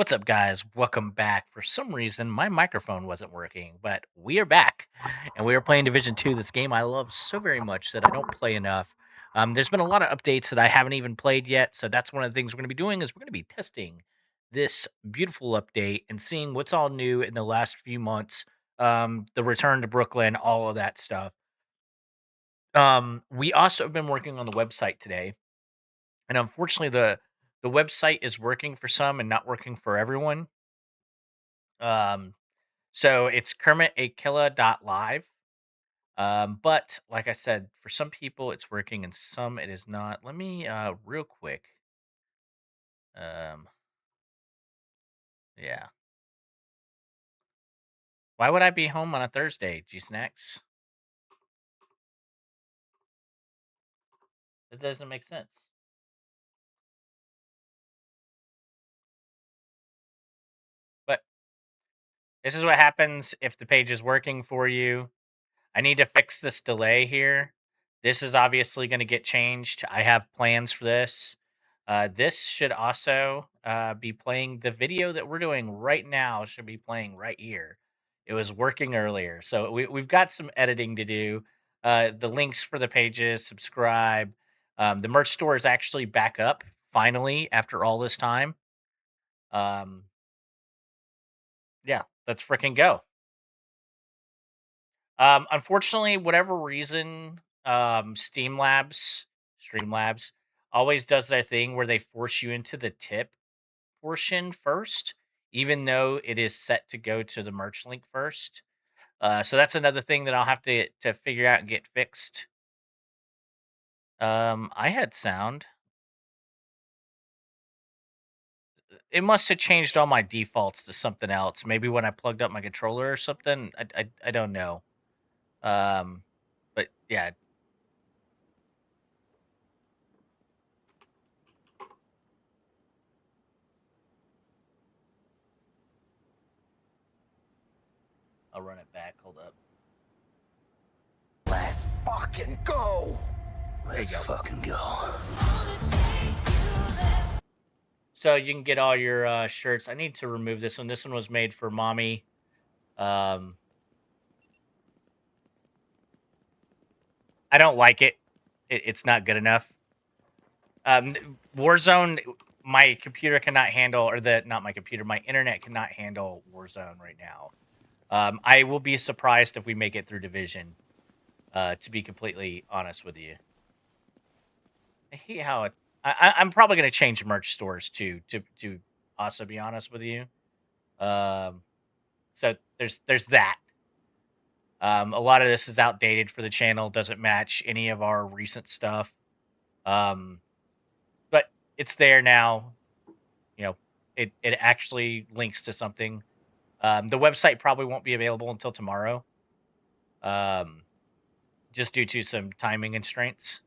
What's up, guys? Welcome back. For some reason, my microphone wasn't working, but we are back, and we are playing Division 2, this game I love so very much that I don't play enough. There's been a lot of updates that I haven't even played yet, so that's one of the things we're going to be doing is we're going to be testing this beautiful update and seeing what's all new in the last few months, the return to Brooklyn, all of that stuff. We also have been working on the website today, and unfortunately, the website is working for some and not working for everyone. Um, So it's Kermitakilla.live. But like I said, for some people it's working and some it is not. Let me real quick. Um yeah. Why would I be home on a Thursday, G Snacks? That doesn't make sense. But this is what happens if the page is working for you. I need to fix this delay here. This is obviously going to get changed. I have plans for this. This should also be playing the video that we're doing right now, should be playing right here. It was working earlier. So we've got some editing to do. The links for the pages, subscribe. The merch store is actually back up finally after all this time. Um, yeah, let's freaking go. Unfortunately, whatever reason, Streamlabs always does their thing where they force you into the tip portion first, even though it is set to go to the merch link first. So that's another thing that I'll have to figure out and get fixed. I had sound. It must have changed all my defaults to something else. Maybe when I plugged up my controller or something. I don't know. Um, but yeah, I'll run it back. Hold up. Let's fucking go. Let's fucking go. So you can get all your shirts. I need to remove this one. This one was made for mommy. Um, I don't like it. It's not good enough. Warzone, my computer cannot handle, or the not my computer, my internet cannot handle Warzone right now. I will be surprised if we make it through Division. To be completely honest with you, I hate how it. I'm probably going to change merch stores too. To also be honest with you. Um, so there's that. A lot of this is outdated for the channel, doesn't match any of our recent stuff. Um, but it's there now. You know, it actually links to something. The website probably won't be available until tomorrow, um, just due to some timing constraints.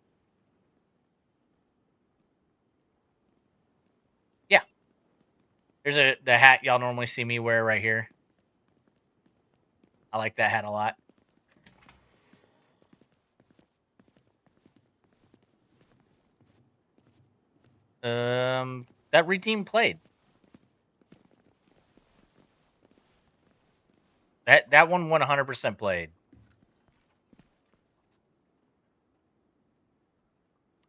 Yeah, there's the hat y'all normally see me wear right here. I like that hat a lot. That redeem played. That one 100% played.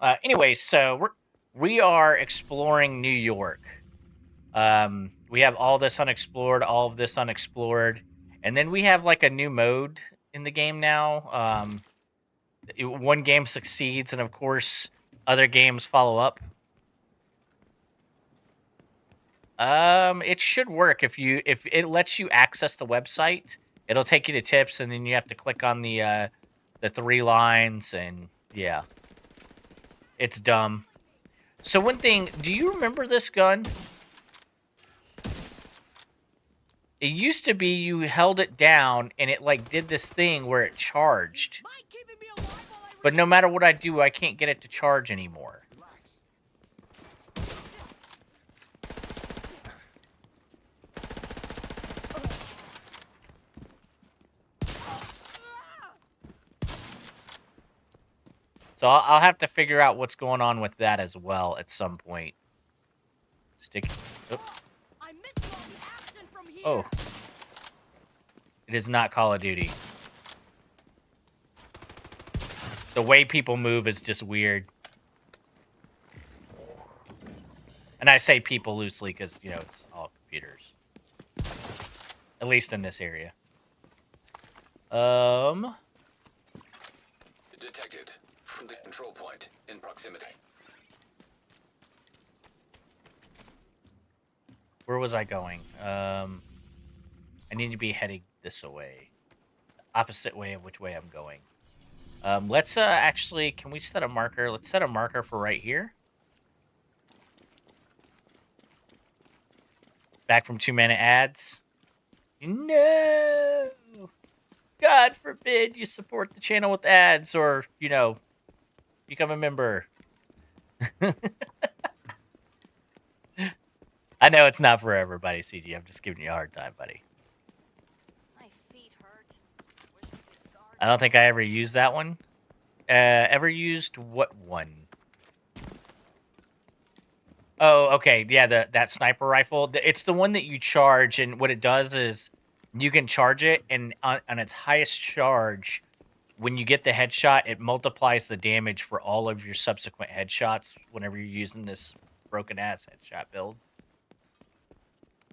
Anyway, so we are exploring New York. We have all this unexplored, all of this unexplored, and then we have like a new mode in the game now. One game succeeds, and of course, other games follow up. It should work if it lets you access the website. It'll take you to tips, and then you have to click on the three lines, and yeah, it's dumb. So one thing, do you remember this gun? It used to be you held it down and it like did this thing where it charged. But no matter what I do, I can't get it to charge anymore. So I'll have to figure out what's going on with that as well at some point. Stick. Oops. Oh. It is not Call of Duty. The way people move is just weird. And I say people loosely because, you know, it's all computers. At least in this area. Detected from the control point in proximity. Where was I going? I need to be heading this way. The opposite way of which way I'm going. Let's actually, can we set a marker? Let's set a marker for right here. Back from 2-minute ads. No! God forbid you support the channel with ads or, you know, become a member. I know it's not for everybody, CG. I'm just giving you a hard time, buddy. My feet hurt. I don't think I ever used that one. Ever used what one? Oh, okay. Yeah, that sniper rifle. It's the one that you charge, and what it does is you can charge it, and on its highest charge, when you get the headshot, it multiplies the damage for all of your subsequent headshots whenever you're using this broken-ass headshot build.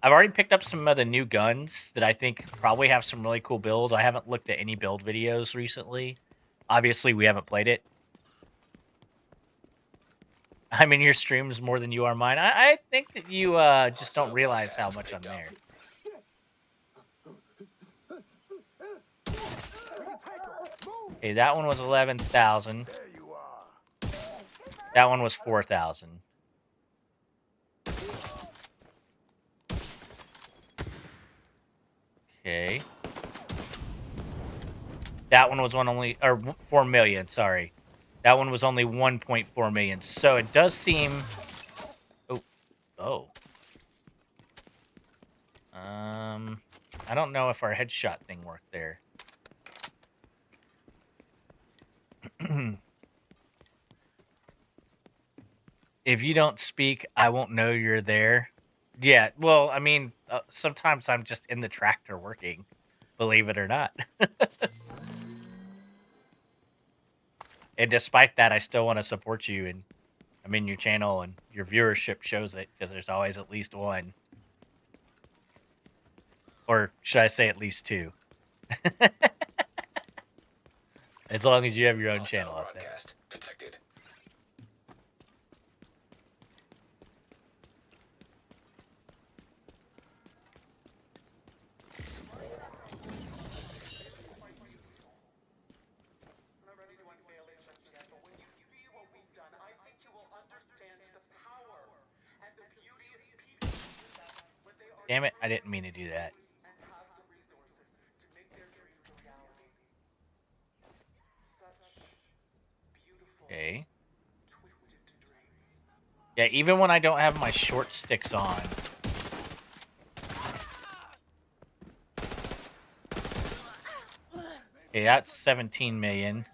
I've already picked up some of the new guns that I think probably have some really cool builds. I haven't looked at any build videos recently. Obviously, we haven't played it. I'm in your streams more than you are mine. I think that you just don't realize how much I'm there. Okay, that one was 11,000. That one was 4,000. Okay. That one was 4 million, sorry. That one was only 1.4 million. So it does seem... Oh. I don't know if our headshot thing worked there. If you don't speak, I won't know you're there. Yeah, well, I mean, sometimes I'm just in the tractor working, believe it or not. And despite that, I still want to support you, and I'm in your channel, and your viewership shows it, because there's always at least one. Or should I say at least two? As long as you have your own channel up there. Detected. Damn it, I didn't mean to do that. Okay. Yeah, even when I don't have my short sticks on. Okay, that's 17 million.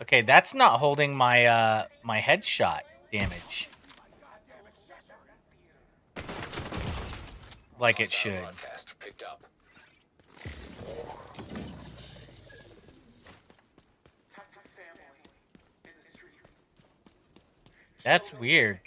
Okay, that's not holding my my headshot damage like it should. That's weird.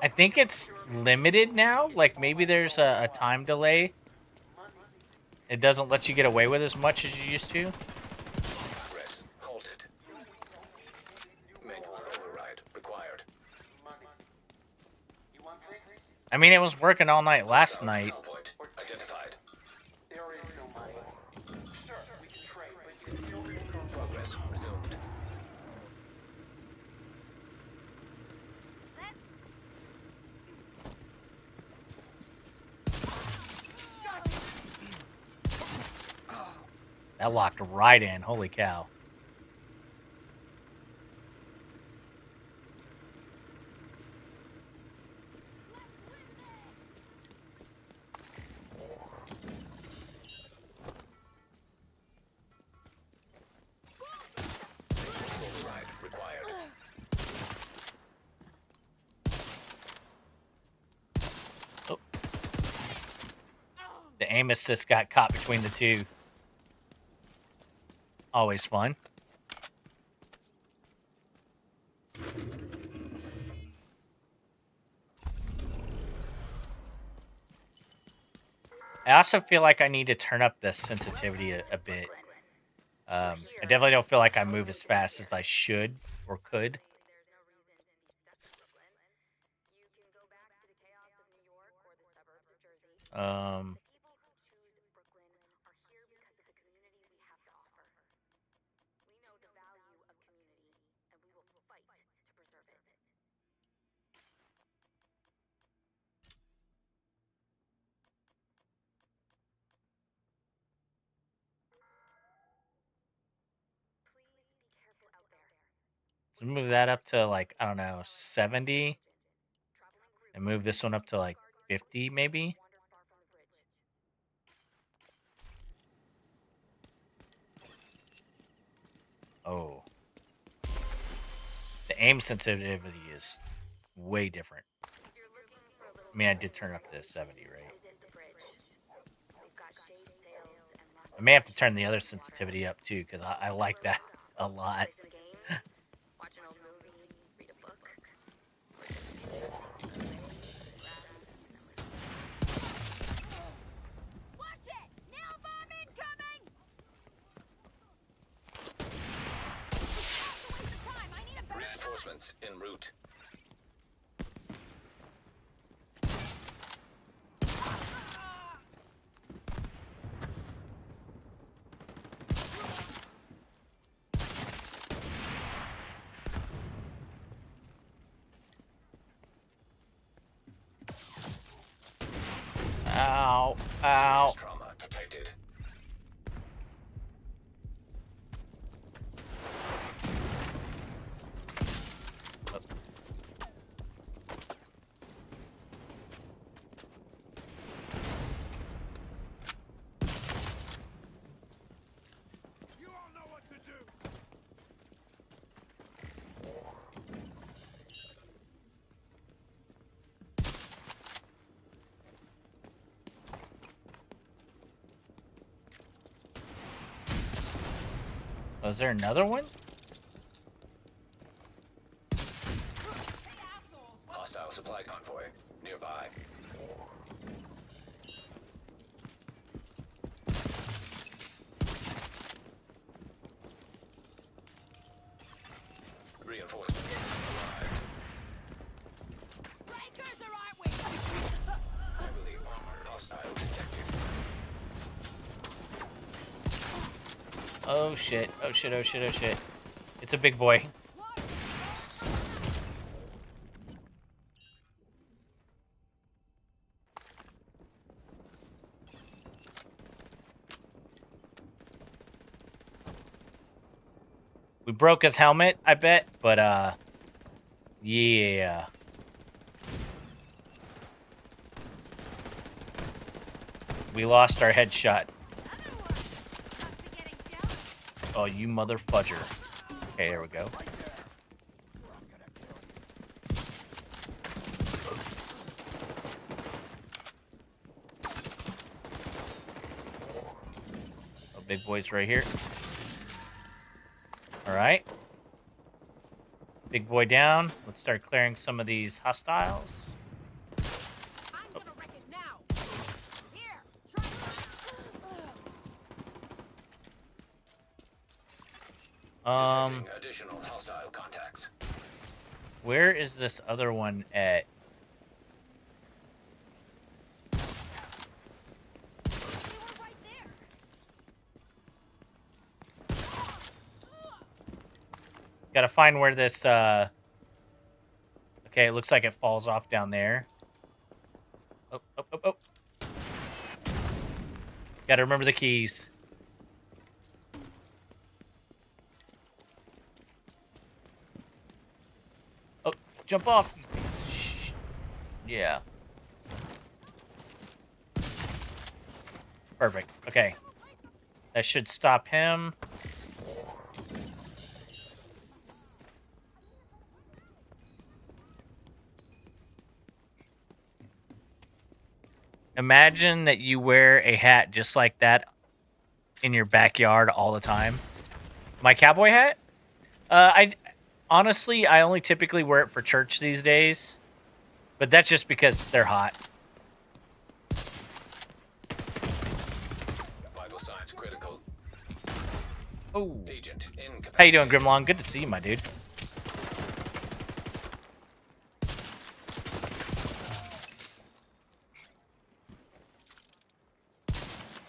I think it's limited now. Like, maybe there's a time delay. It doesn't let you get away with as much as you used to. Press halted. Manual override required. I mean, it was working all night last Hostile night. control point identified. There is no money. Sure, we can trade, but you still confirm Progress resumed. Set. That locked right in. Holy cow. Override required. Oh. The aim assist got caught between the two. Always fun. I also feel like I need to turn up the sensitivity a bit. I definitely don't feel like I move as fast as I should or could. Um, let's move that up to like, I don't know, 70. And move this one up to like 50 maybe. Oh. The aim sensitivity is way different. I mean, I did turn up to 70, right? I may have to turn the other sensitivity up too, because I like that a lot. Watch it! Nail bomb incoming! Waste of time. I need a better shot. Reinforcements en route. Ow. Ow. Serious trauma detected. You all know what to do. Was there another one? Hostile supply convoy nearby. Reinforcements arrived. Breakers are our way. Heavily armored hostile detected. Oh shit. Oh shit. Oh shit. Oh shit. It's a big boy. We broke his helmet, I bet, but yeah. We lost our headshot. Oh, you mother fudger. Okay, there we go. Oh, big boy's right here. Alright. Big boy down. Let's start clearing some of these hostiles. I'm gonna wreck it now. Here, try Detecting additional hostile contacts. Where is this other one at? Gotta find where this, Okay, it looks like it falls off down there. Oh, oh, oh, oh. Gotta remember the keys. Oh, jump off. Yeah. Perfect. Okay. That should stop him. Imagine that you wear a hat just like that in your backyard all the time. My cowboy hat? I honestly, I only typically wear it for church these days, but that's just because they're hot. Vital signs critical. Oh, Agent incapacitated. how you doing, Grimlong? Good to see you, my dude.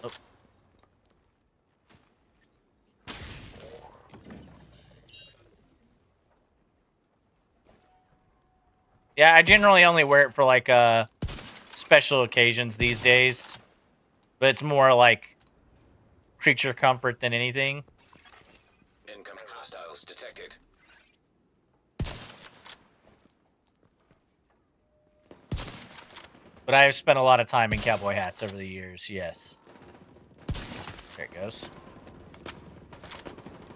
Oh. Yeah, I generally only wear it for like special occasions these days, but it's more like creature comfort than anything. Incoming hostiles detected. But I have spent a lot of time in cowboy hats over the years, yes. There it goes.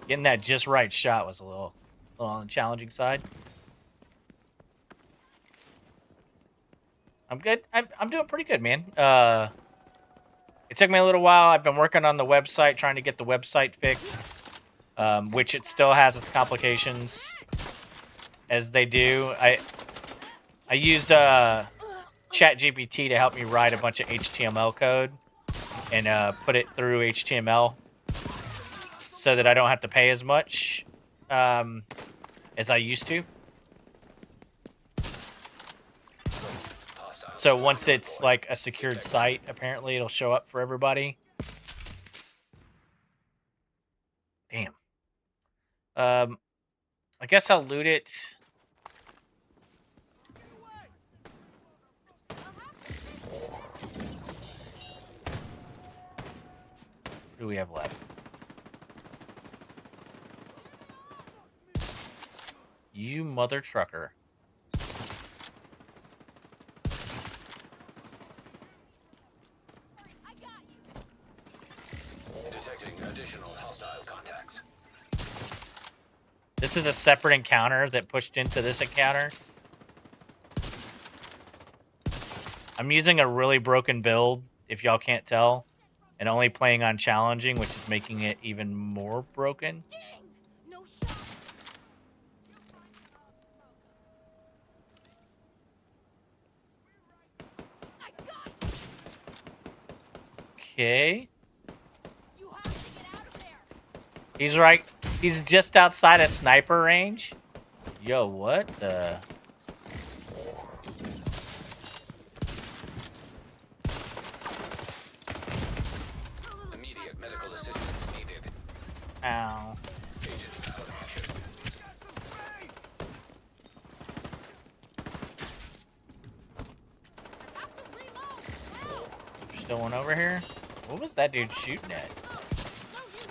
Getting that just right shot was a little on the challenging side. I'm good. I'm doing pretty good, man. It took me a little while. I've been working on the website, trying to get the website fixed, which it still has its complications, as they do. I used ChatGPT to help me write a bunch of HTML code and put it through HTML so that I don't have to pay as much as I used to. So once it's like a secured site, apparently it'll show up for everybody. Damn. I guess I'll loot it. What do we have left? You mother trucker. Detecting additional hostile contacts. This is a separate encounter that pushed into this encounter. I'm using a really broken build, if y'all can't tell, and only playing on challenging, which is making it even more broken. No shot. I got you. Okay. You have to get out of there. He's right. He's just outside of sniper range. Yo, what the? Immediate medical assistance needed. Ow. Agent out of action. I have to reload. Help. There's still one over here. What was that dude shooting at? No use.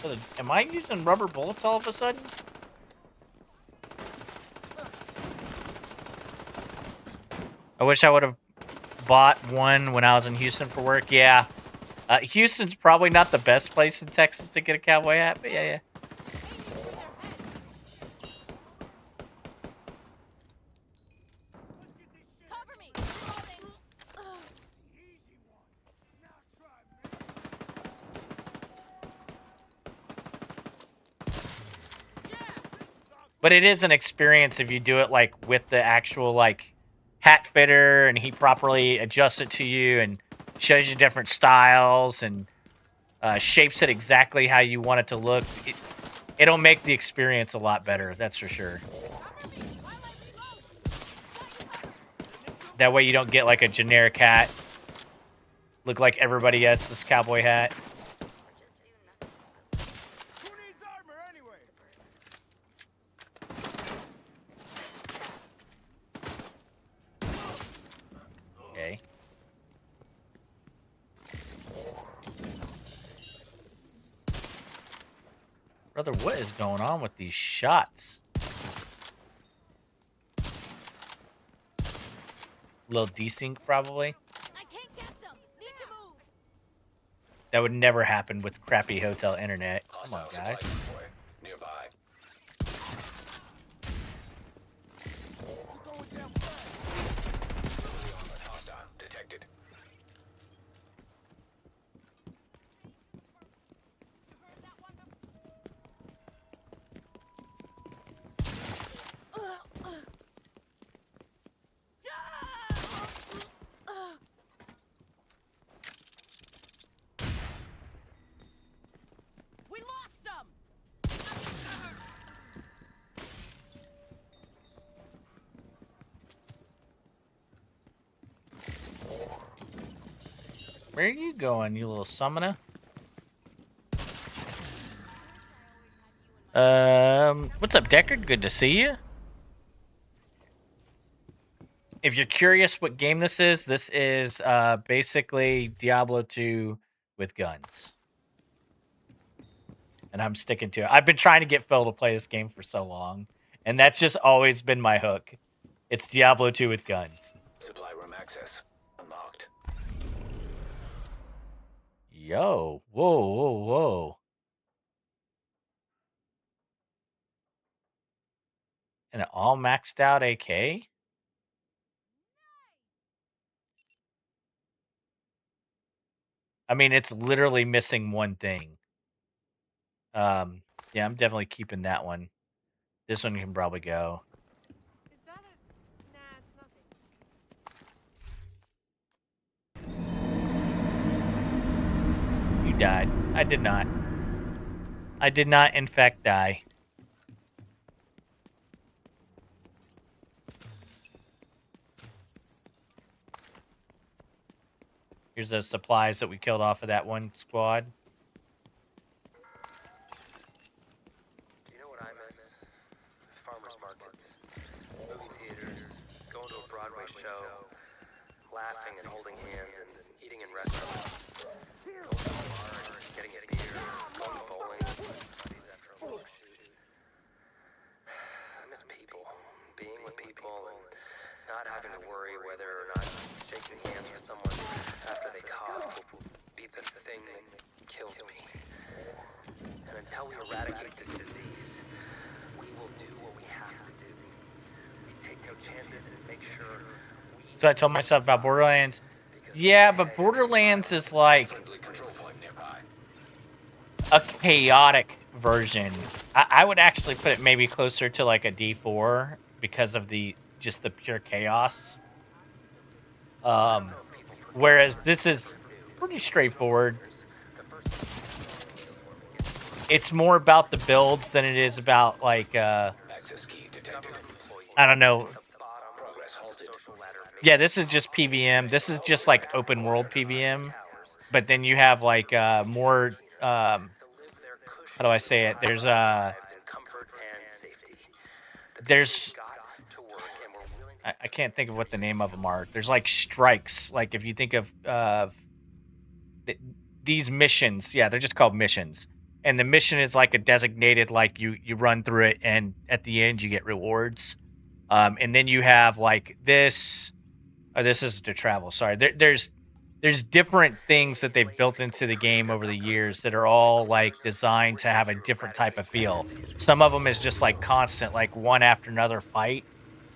No. Am I using rubber bullets all of a sudden? I wish I would have bought one when I was in Houston for work. Yeah. Houston's probably not the best place in Texas to get a cowboy hat, but yeah. Cover me. Reloading. But it is an experience if you do it like with the actual like hat fitter and he properly adjusts it to you and shows you different styles and shapes it exactly how you want it to look. It'll make the experience a lot better, that's for sure. That way you don't get like a generic hat Look like everybody gets this cowboy hat. Who needs armor anyway? Okay. Brother, what is going on with these shots? A little desync, probably. I can't get them. Need to move. That would never happen with crappy hotel internet. Come on, Hostile guys. supply convoy nearby. Armored hostile detected. Heard that one before. We lost them. Where are you going, you little summoner? What's up, Deckard? Good to see you. If you're curious what game this is basically Diablo 2 with guns. And I'm sticking to it. I've been trying to get Phil to play this game for so long, and that's just always been my hook. It's Diablo 2 with guns. Supply room access unlocked. Yo, whoa, whoa, whoa. And an all maxed out AK? I mean, it's literally missing one thing. Yeah, I'm definitely keeping that one. This one can probably go. Is that a... Nah, it's nothing. You died. I did not. I did not, in fact, die. Here's those supplies that we killed off of that one squad. You know what I miss? Farmers markets, movie theaters, going to a Broadway show, laughing and holding hands and eating in restaurants, going to a bar and getting a beer, going bowling with buddies after a long shoot. I miss people, being with people and not having to worry whether or not shaking hands with someone after they cough will be the thing that kills me. And until we eradicate this disease, we will do what we have to do. We take no chances and make sure we... So I told myself about Borderlands. Yeah, but Borderlands is like Friendly control point nearby. a chaotic version. I would actually put it maybe closer to like a D4 because of the just the pure chaos. Whereas this is pretty straightforward. It's more about the builds than it is about like Access key detected. I don't know. Progress halted. Yeah, this is just PVM. This is just like open world PVM. But then you have like more how do I say it? There's I can't think of what the name of them are. There's like strikes. Like if you think of these missions, yeah, they're just called missions. And the mission is like a designated, like you run through it, and at the end you get rewards. And then you have like this. Oh, this is to travel. Sorry, there's different things that they've built into the game over the years that are all like designed to have a different type of feel. Some of them is just like constant, like one after another fight,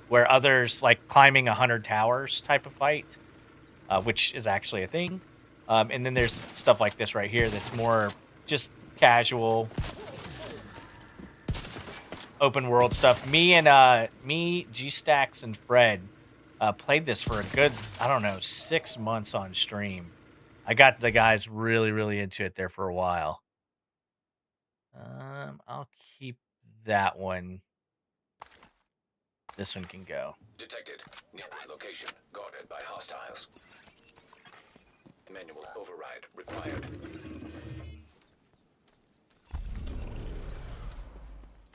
where others like climbing 100 towers type of fight, which is actually a thing. And then there's stuff like this right here that's more just casual, open world stuff. Me, G-Stacks, and Fred played this for a good, I don't know, 6 months on stream. I got the guys really, really into it there for a while. I'll keep that one. This one can go. Detected. Nearby location. Guarded by hostiles. Manual override required.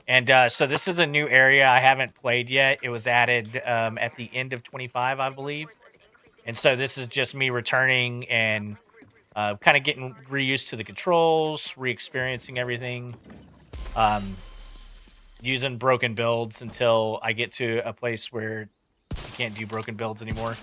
And so this is a new area I haven't played yet. It was added at the end of 25, I believe. And so this is just me returning and kind of getting reused to the controls, re-experiencing everything, using broken builds until I get to a place where you can't do broken builds anymore.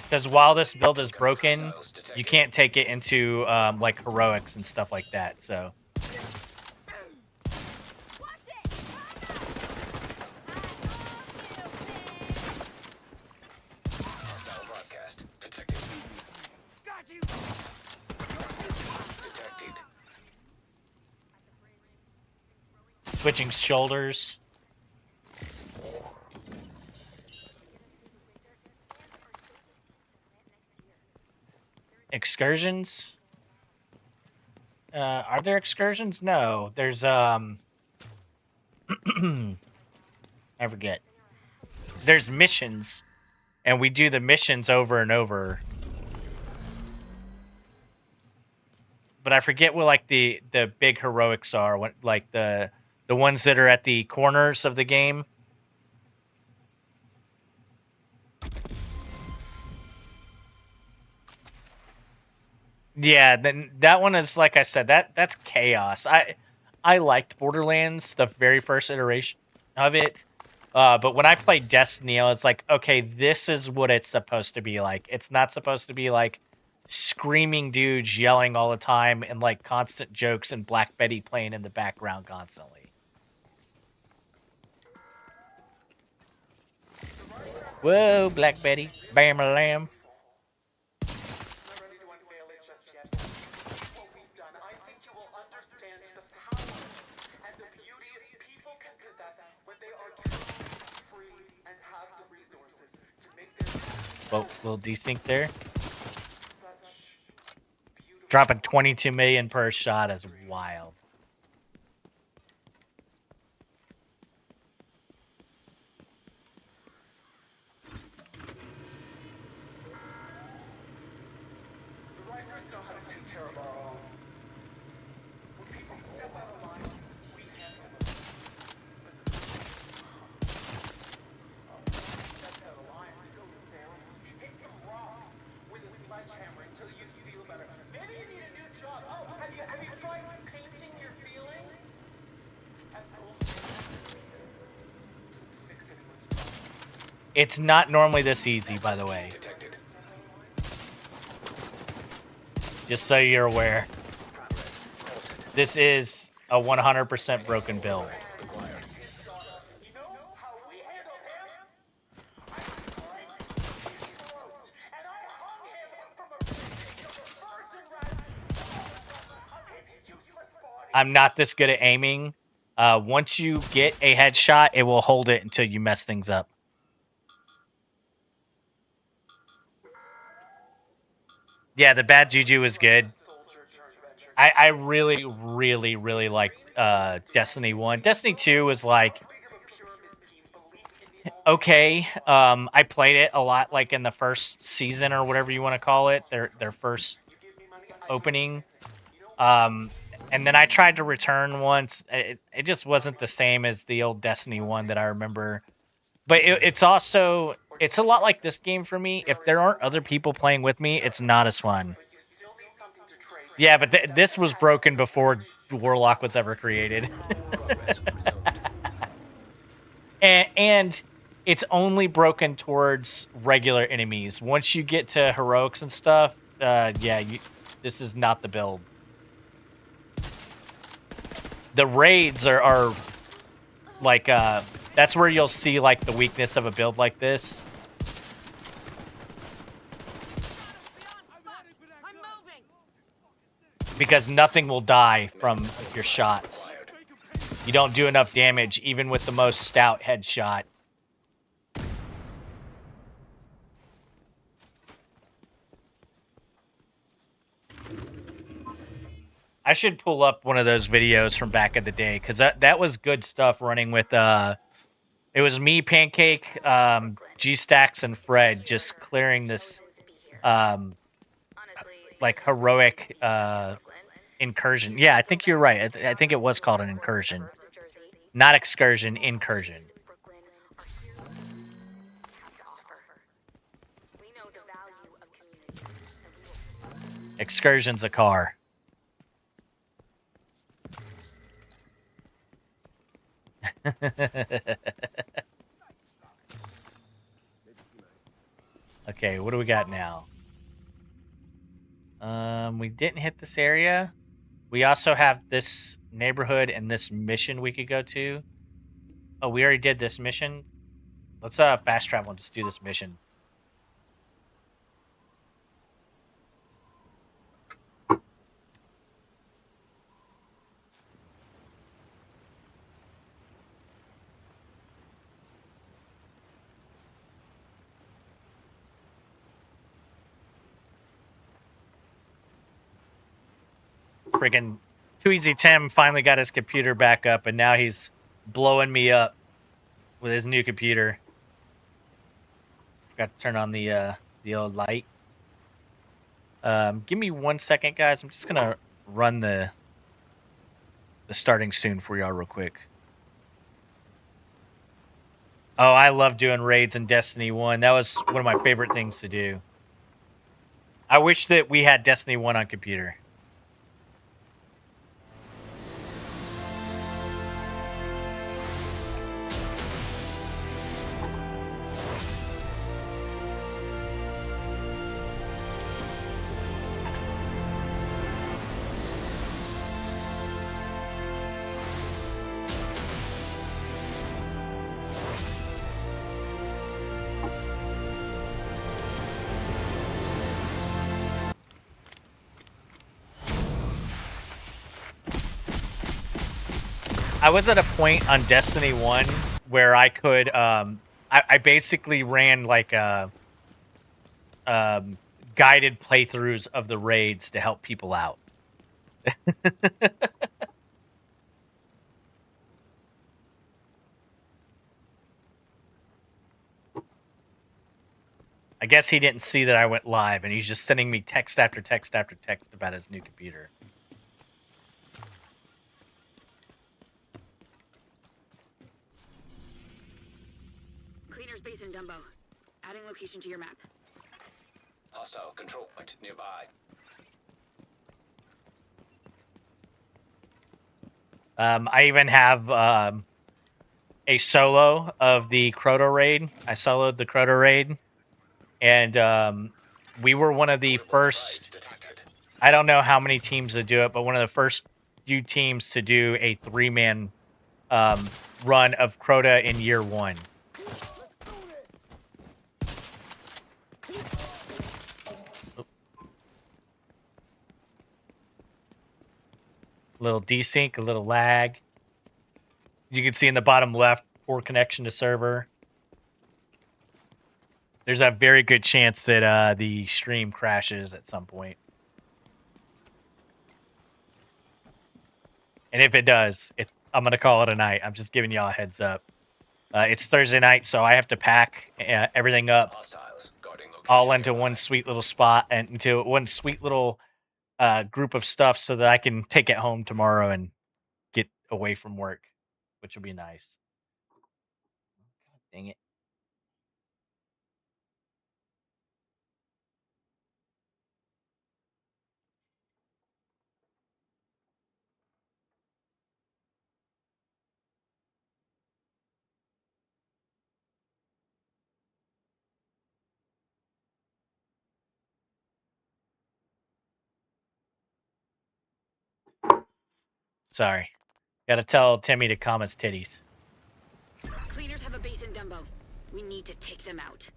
Because while this build is broken, you can't take it into like heroics and stuff like that. So Hostile broadcast detected. Detected. switching shoulders. Excursions? Are there excursions? No. There's I forget. There's missions, and we do the missions over and over. But I forget what like the big heroics are. What like the ones that are at the corners of the game. Yeah, then that one is like I said, that's chaos. I liked Borderlands, the very first iteration of it. But when I played Destiny, I was like, okay, this is what it's supposed to be like. It's not supposed to be like screaming dudes yelling all the time and like constant jokes and Black Betty playing in the background constantly. Whoa, Black Betty, bam a lamb. Not ready to unveil it just yet. What we've done, I think you will understand the power and the beauty people can possess when they are truly free and have the resources to make their Well, little desync there. such beautiful. Dropping 22 million per shot is wild. The Rikers know how to take care of our own. When people step out of line, we handle them. Step out of line, go to there. Hit some rocks with a sledgehammer until you feel better. Maybe you need a new job. Oh, have you tried painting your feelings? And also, fix anyone's problem. It's not normally this easy, by the way. Detected. Just so you're aware. Progress halted. This is a 100% broken build. Required. You know how we handled him? I sliced his throat, and I hung him from a person on his useless body. I'm not this good at aiming. Once you get a headshot, it will hold it until you mess things up. Yeah, the bad juju was good. Soldier turned venture. I really, really, really liked Destiny 1. Destiny 2 was like, Leader of a pyramid team believed in the okay. I played it a lot like in the first season or whatever you want to call it, their first give me money. opening. And then I tried to return once. It just wasn't the same as the old Destiny 1 that I remember. But it's also, it's a lot like this game for me. If there aren't other people playing with me, it's not as fun. You still need something to trade. Yeah, but this was broken before Warlock was ever created. Progress resumed. And it's only broken towards regular enemies. Once you get to heroics and stuff, yeah, this is not the build. The raids are like, that's where you'll see like the weakness of a build like this. I'm moving. Because nothing will die from your shots. Required. You don't do enough damage, even with the most stout headshot. should pull up one of those videos from back in the day because that was good stuff. Running with it was me, Pancake, G Stacks, and Fred just clearing this like heroic incursion. Yeah, I think you're right. I think it was called an incursion, not excursion. Incursion. Excursion's a car. Okay, what do we got now? We didn't hit this area. We also have this neighborhood and this mission we could go to. Oh, we already did this mission. Let's fast travel and just do this mission. Friggin' Too Easy Tim finally got his computer back up, and now he's blowing me up with his new computer. Forgot to turn on the old light. Give me 1 second, guys. I'm just gonna run the starting soon for y'all real quick. Oh, I love doing raids in Destiny 1. That was one of my favorite things to do. I wish that we had Destiny 1 on computer. I was at a point on Destiny 1 where I could, I basically ran like a guided playthroughs of the raids to help people out. I guess he didn't see that I went live, and he's just sending me text after text after text about his new computer. Cleaner's base in Dumbo. Adding location to your map. Hostile control point nearby. I even have a solo of the Crota raid. I soloed the Crota raid, and we were one of the first. Detected. I don't know how many teams to do it, but one of the first few teams to do a 3-man run of Crota in year 1. A little desync, a little lag. You can see in the bottom left, poor connection to server. There's a very good chance that the stream crashes at some point. And if it does, I'm going to call it a night. I'm just giving y'all a heads up. It's Thursday night, so I have to pack everything up Hostiles guarding location all into nearby. one sweet little spot and into one sweet little group of stuff so that I can take it home tomorrow and get away from work, which will be nice. God dang it. Sorry. Gotta tell Timmy to calm his titties. Cleaners have a base in Dumbo. We need to take them out.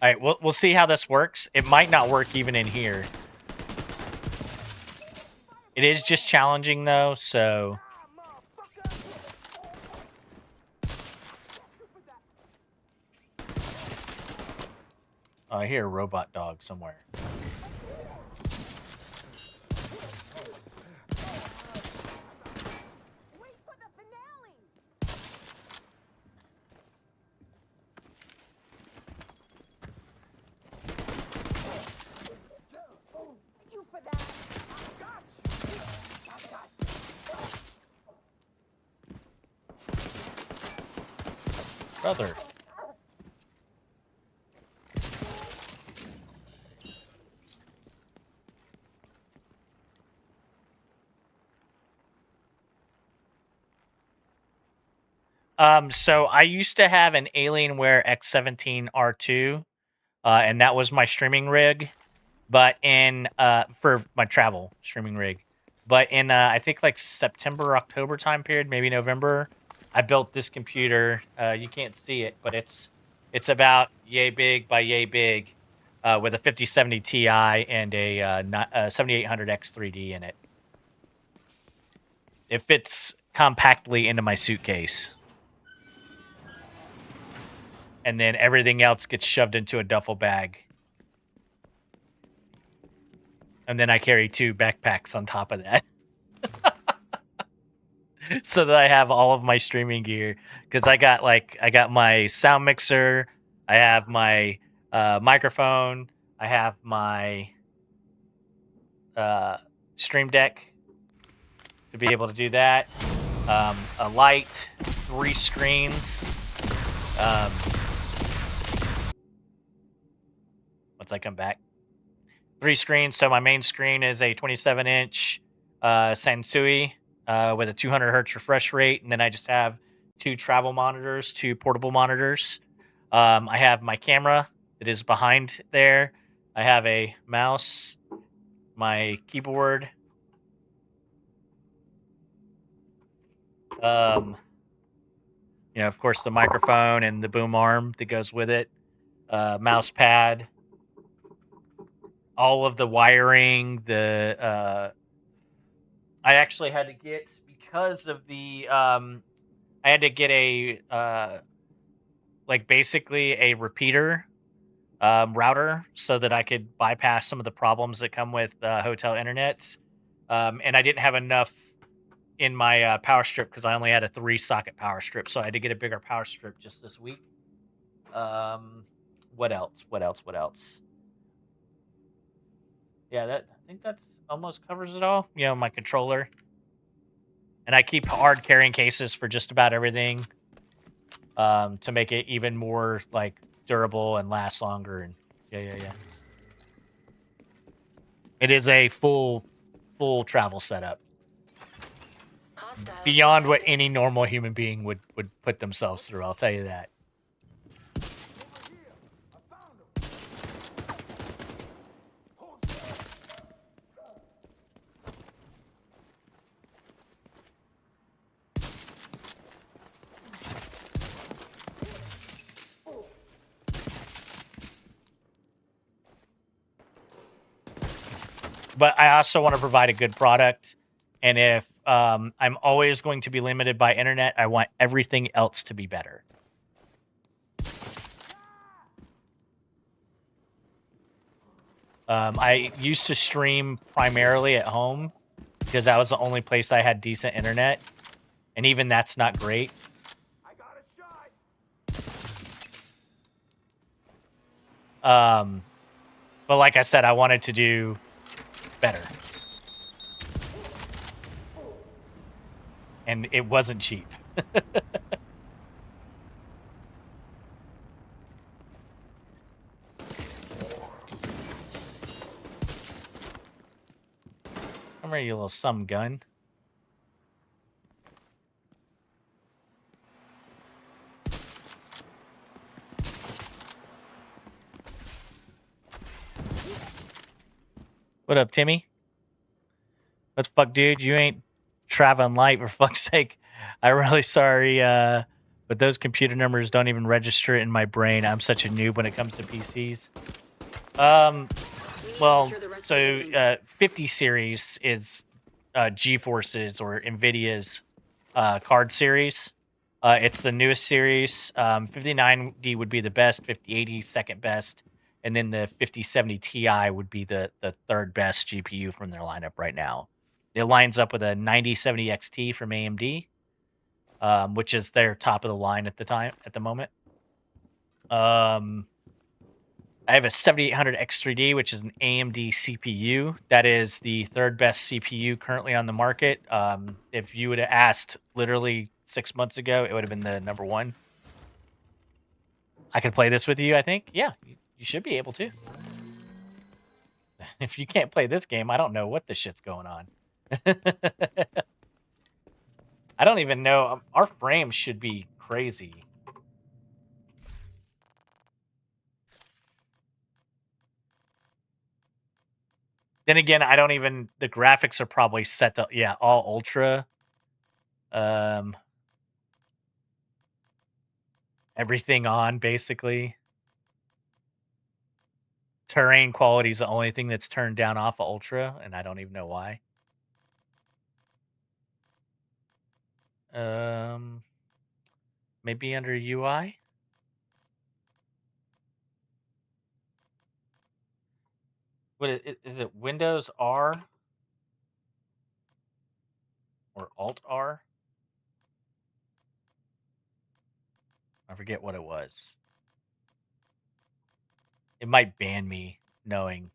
All right, we'll see how this works. It might not work even in here. It is just challenging though, so oh, I hear a robot dog somewhere. Brother. So I used to have an Alienware X17 R2, and that was my streaming rig. But in for my travel streaming rig, but in I think like September, October time period, maybe November, I built this computer. You can't see it, but it's about yay big by yay big, with a 5070 Ti and a 7800 X3D in it. It fits compactly into my suitcase. And then everything else gets shoved into a duffel bag. And then I carry 2 backpacks on top of that. So that I have all of my streaming gear. Because I got my sound mixer, I have my microphone, I have my stream deck to be able to do that. A light, 3 screens. Once I come back. 3 screens. So my main screen is a 27-inch Sansui with a 200 hertz refresh rate, and then I just have 2 travel monitors, 2 portable monitors. I have my camera that is behind there. I have a mouse, my keyboard. Of course, the microphone and the boom arm that goes with it. Mouse pad. All of the wiring, I actually had to get, because of the, I had to get a, basically a repeater router so that I could bypass some of the problems that come with hotel internets. And I didn't have enough in my power strip because I only had a 3-socket power strip. So I had to get a bigger power strip just this week. What else? Yeah, I think that's almost covers it all. My controller. And I keep hard carrying cases for just about everything, to make it even more durable and last longer. And yeah. It is a full travel setup. Beyond what any normal human being would put themselves through, I'll tell you that. But I also want to provide a good product. And if I'm always going to be limited by internet, I want everything else to be better. I used to stream primarily at home because that was the only place I had decent internet. And even that's not great. But like I said, I wanted to do better. And it wasn't cheap. Come here, you little some gun. What up, Timmy? What the fuck, dude? You ain't traveling light, for fuck's sake. I'm really sorry, but those computer numbers don't even register in my brain. I'm such a noob when it comes to PCs. Well, so 50 series is GeForce's or NVIDIA's card series. It's the newest series. 5090 would be the best, 5080 second best, and then the 5070 Ti would be the third best GPU from their lineup right now. It lines up with a 9070 XT from AMD, which is their top of the line at the moment. I have a 7800 X3D, which is an AMD CPU. That is the third best CPU currently on the market. If you would have asked literally 6 months ago, it would have been the number 1. I could play this with you, I think. Yeah, you should be able to. If you can't play this game, I don't know what the shit's going on. I don't even know. Our frames should be crazy. Then again, I don't even... The graphics are probably set to... Yeah, all ultra. Everything on, basically. Terrain quality is the only thing that's turned down off of ultra, and I don't even know why. Maybe under UI? What is it? Windows R? Or Alt R? I forget what it was. It might ban me knowing.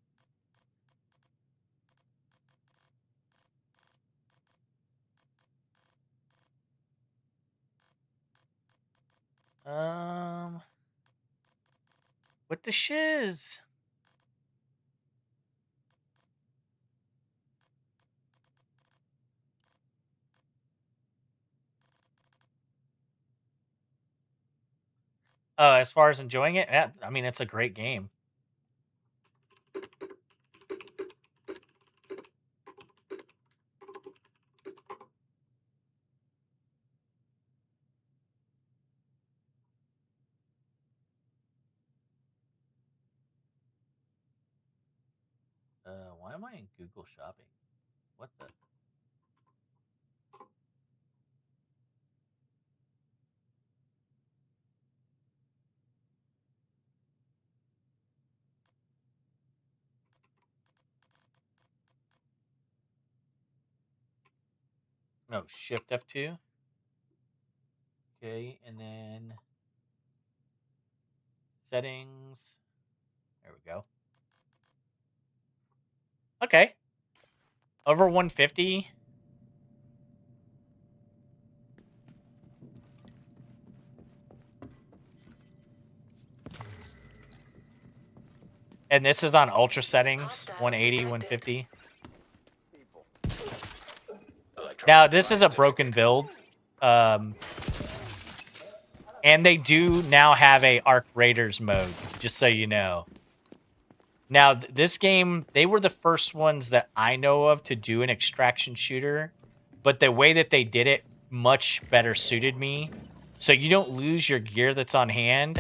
What the shiz? As far as enjoying it, yeah, I mean, it's a great game. Why am I in Google Shopping? What the? No, Shift F2. Okay, and then settings. There we go. Okay. Over 150. And this is on ultra settings, 180, 150. Now, this is a broken build. And they do now have a Arc Raiders mode, just so you know. Now, this game, they were the first ones that I know of to do an extraction shooter, but the way that they did it much better suited me. So you don't lose your gear that's on hand,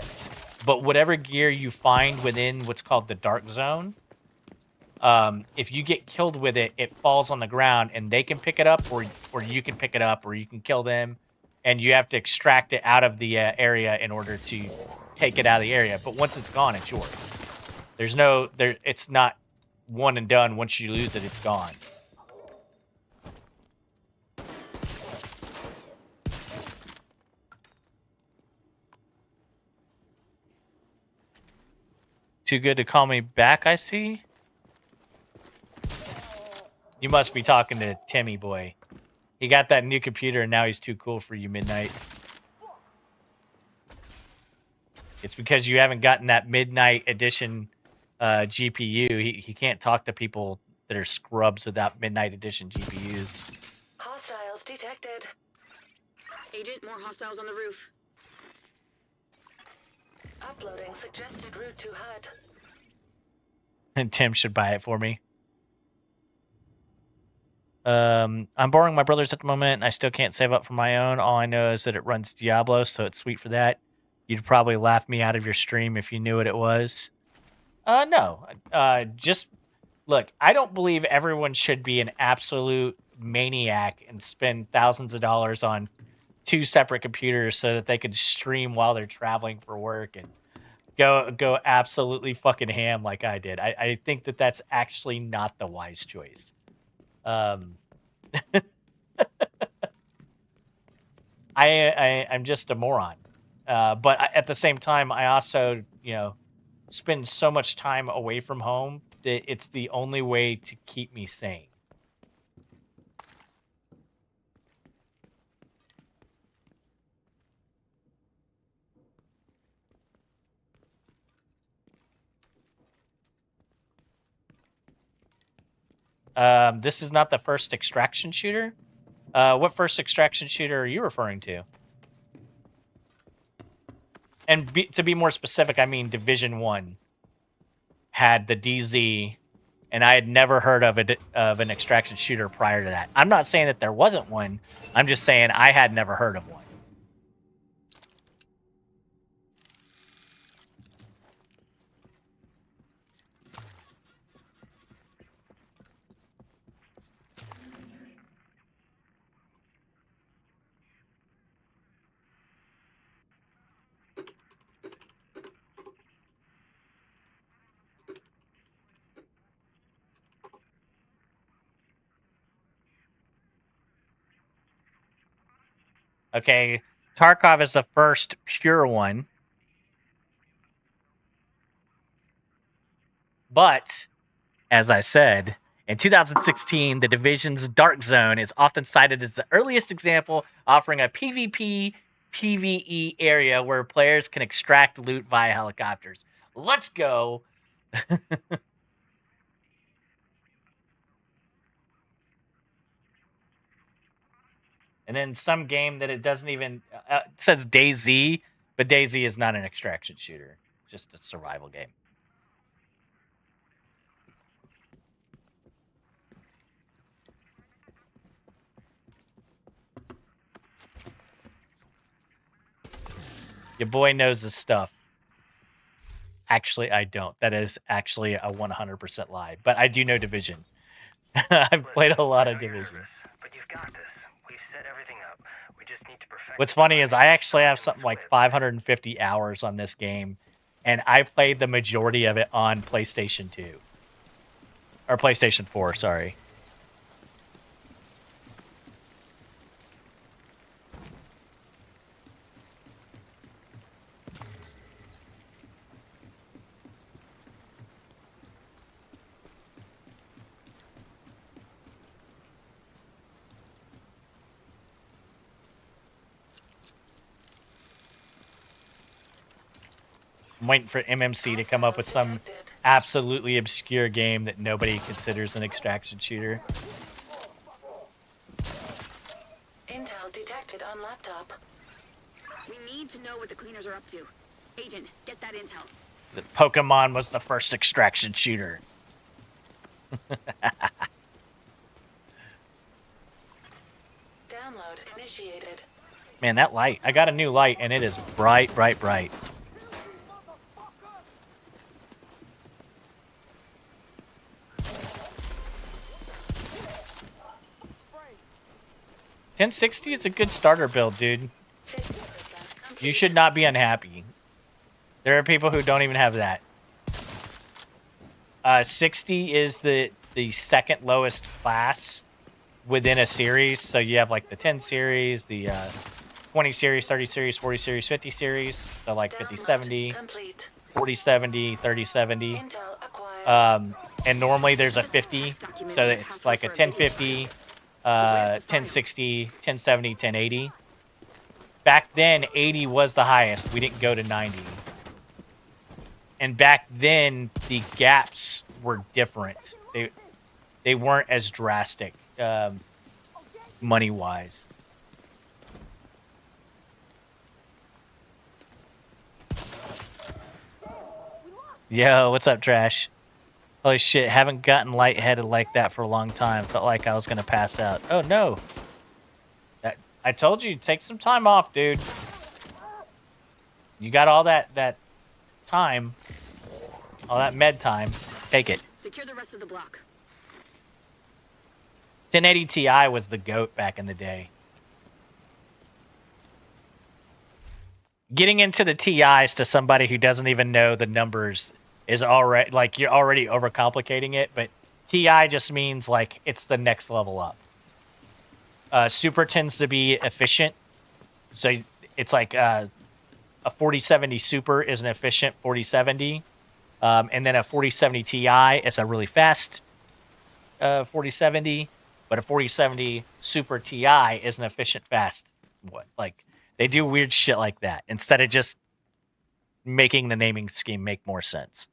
but whatever gear you find within what's called the Dark Zone, if you get killed with it, it falls on the ground, and they can pick it up, or you can pick it up, or you can kill them, and you have to extract it out of the area in order to take it out of the area. But once it's gone, it's yours. There's no... It's not one and done. Once you lose it, it's gone. Too good to call me back, I see? You must be talking to Timmy boy. He got that new computer, and now he's too cool for you, Midnight. It's because you haven't gotten that Midnight Edition GPU. He can't talk to people that are scrubs without Midnight Edition GPUs. Hostiles detected. Agent, more hostiles on the roof. Uploading suggested route to HUD. And Tim should buy it for me. I'm borrowing my brother's at the moment, and I still can't save up for my own. All I know is that it runs Diablo, so it's sweet for that. You'd probably laugh me out of your stream if you knew what it was. No. Just... Look, I don't believe everyone should be an absolute maniac and spend thousands of dollars on 2 separate computers so that they could stream while they're traveling for work and go absolutely fucking ham like I did. I think that that's actually not the wise choice. I'm just a moron. But at the same time, I also, spend so much time away from home that it's the only way to keep me sane. This is not the first extraction shooter. What first extraction shooter are you referring to? And to be more specific, I mean Division 1 had the DZ, and I had never heard of an extraction shooter prior to that. I'm not saying that there wasn't one. I'm just saying I had never heard of one. Okay, Tarkov is the first pure one. But, as I said, in 2016, the Division's Dark Zone is often cited as the earliest example offering a PvP, PvE area where players can extract loot via helicopters. Let's go! And then some game that it doesn't even... it says DayZ, but DayZ is not an extraction shooter. Just a survival game. Your boy knows his stuff. Actually, I don't. That is actually a 100% lie. But I do know Division. I've played a lot of Division. But you've got this. We've set everything up. We just need to perfect. What's funny is I actually have something like 550 hours on this game, and I played the majority of it on PlayStation 2. Or PlayStation 4, sorry. I'm waiting for MMC to come up with some absolutely obscure game that nobody considers an extraction shooter. Intel detected on laptop. We need to know what the cleaners are up to. Agent, get that intel. That Pokemon was the first extraction shooter. Download initiated. Man, that light. I got a new light, and it is bright, bright, bright. $1060 is a good starter build, dude. 50% complete. You should not be unhappy. There are people who don't even have that. 60 is the second lowest class within a series. So you have like the 10 series, the 20 series, 30 series, 40 series, 50 series. So like 5070, 4070, 3070. Intel acquired. And normally there's a 50. So it's like a 1050, 1060, 1070, 1080. Back then, 80 was the highest. We didn't go to 90. And back then, the gaps were different. They weren't as drastic, money-wise. Yo, what's up, Trash? Holy shit, haven't gotten lightheaded like that for a long time. Felt like I was going to pass out. Oh, no. I told you, take some time off, dude. You got all that time, all that med time. Take it. Secure the rest of the block. 1080 Ti was the GOAT back in the day. Getting into the TIs to somebody who doesn't even know the numbers is already, like, you're already overcomplicating it, but TI just means, like, it's the next level up. Super tends to be efficient, so it's like a 4070 Super is an efficient 4070, and then a 4070 Ti is a really fast 4070, but a 4070 Super Ti is an efficient fast. Like, they do weird shit like that instead of just making the naming scheme make more sense.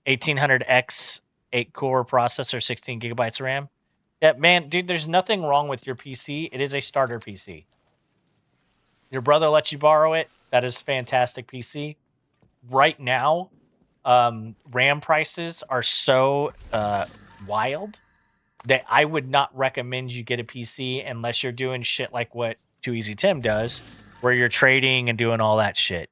1800X 8-core processor, 16 gigabytes of RAM. Yeah, man, dude, there's nothing wrong with your PC. It is a starter PC. Your brother lets you borrow it. That is fantastic PC. Right now, RAM prices are so wild that I would not recommend you get a PC unless you're doing shit like what Too Easy Tim does, where you're trading and doing all that shit.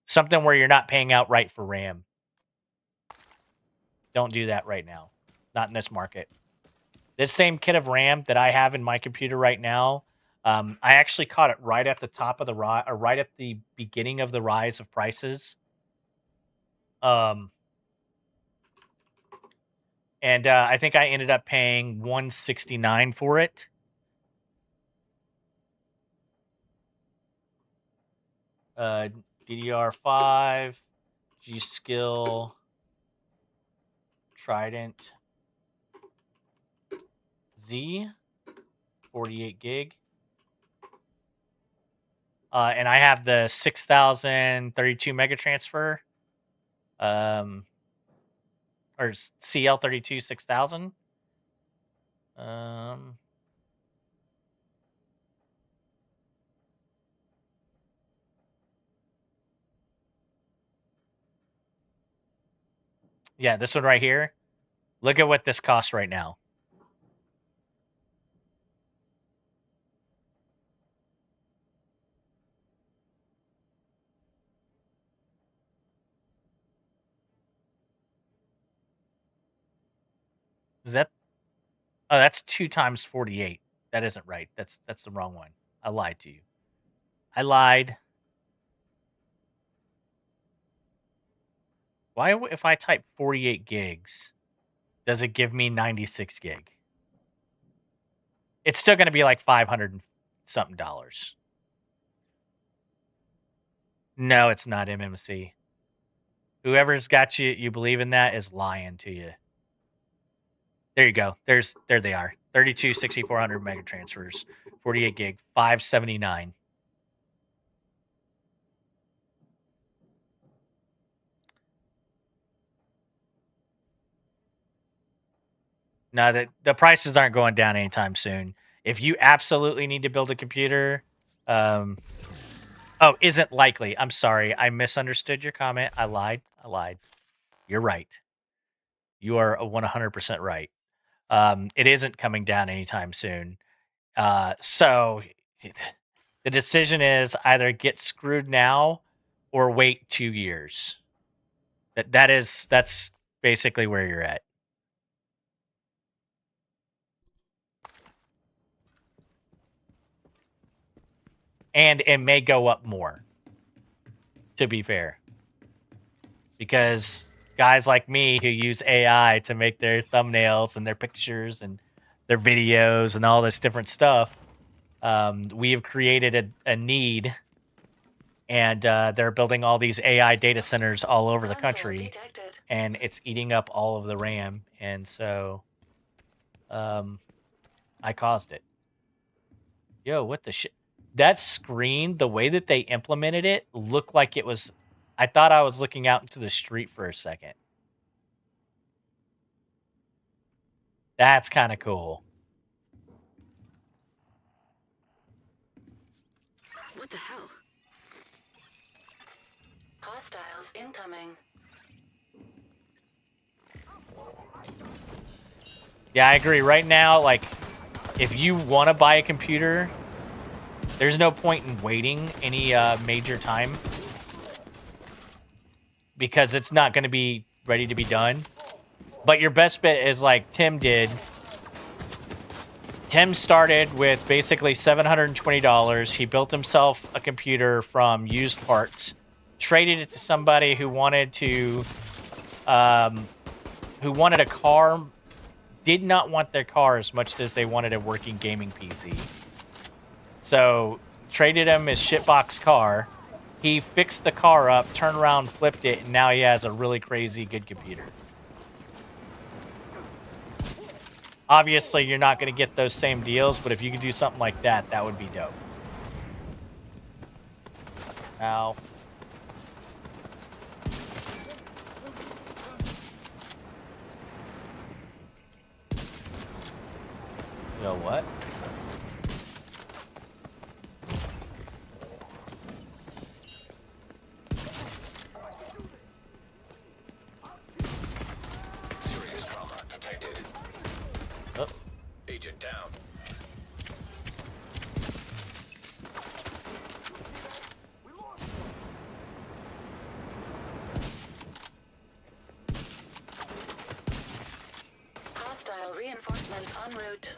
Something where you're not paying outright for RAM. Don't do that right now. Not in this market. This same kit of RAM that I have in my computer right now, I actually caught it right at the top of the rise, or right at the beginning of the rise of prices. And I think I ended up paying $169 for it. DDR5, G-Skill, Trident, Z, 48 gig. And I have the 6032 mega transfer, or CL32 6000. Yeah, this one right here. Look at what this costs right now. Is that? Oh, that's 2 times 48. That isn't right. That's the wrong one. I lied to you. I lied. Why, if I type 48 gigs, does it give me 96 gig? It's still going to be like $500 and something dollars. No, it's not MMC. Whoever's got you believe in that is lying to you. There you go. There they are. 32 6400 mega transfers, 48 gig, $579. No, the prices aren't going down anytime soon. If you absolutely need to build a computer, isn't likely. I'm sorry. I misunderstood your comment. I lied. You're right. You are 100% right. It isn't coming down anytime soon. So the decision is either get screwed now or wait 2 years. That's basically where you're at. And it may go up more, to be fair. Because guys like me who use AI to make their thumbnails and their pictures and their videos and all this different stuff, we have created a need, and they're building all these AI data centers all over the country, and it's eating up all of the RAM, and so I caused it. Yo, what the shit? That screen, the way that they implemented it, looked like it was... I thought I was looking out into the street for a second. That's kind of cool. What the hell? Hostiles incoming. Yeah, I agree. Right now, like, if you want to buy a computer, there's no point in waiting any major time, because it's not going to be ready to be done. But your best bet is like Tim did. Tim started with basically $720. He built himself a computer from used parts, traded it to somebody who wanted a car, did not want their car as much as they wanted a working gaming PC. So traded him his shitbox car. He fixed the car up, turned around, flipped it, and now he has a really crazy good computer. Obviously, you're not going to get those same deals, but if you could do something like that, that would be dope. Ow. Yo, what? Serious trauma detected. Oh. Agent down. Hostile reinforcements en route.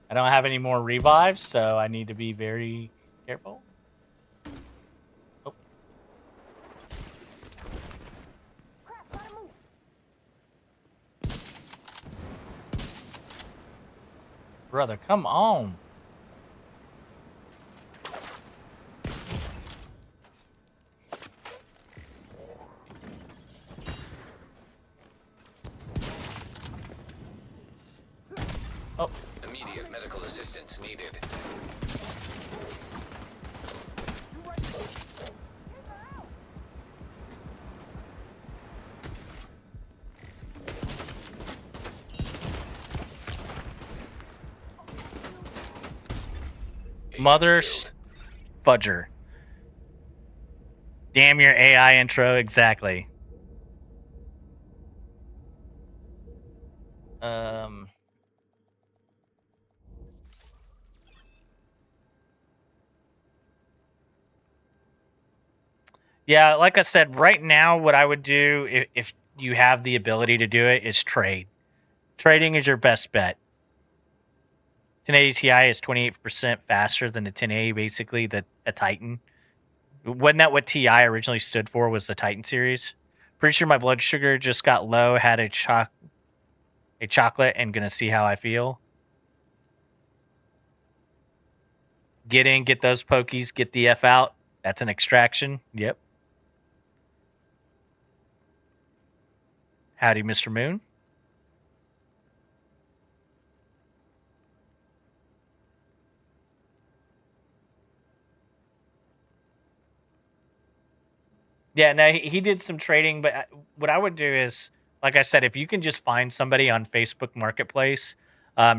I don't have any more revives, so I need to be very careful. Oh. Brother, come on. Oh. Immediate medical assistance needed. Mother Killed. fudger. Damn your AI intro, exactly. Yeah, like I said, right now, what I would do if you have the ability to do it is trade. Trading is your best bet. 1080 Ti is 28% faster than the 1080, basically, a Titan. Wasn't that what Ti originally stood for, was the Titan series? Pretty sure my blood sugar just got low, had a chocolate, and gonna see how I feel. Get in, get those pokies, get the F out. That's an extraction. Yep. Howdy, Mr. Moon. Yeah, no, he did some trading, but what I would do is, like I said, if you can just find somebody on Facebook Marketplace,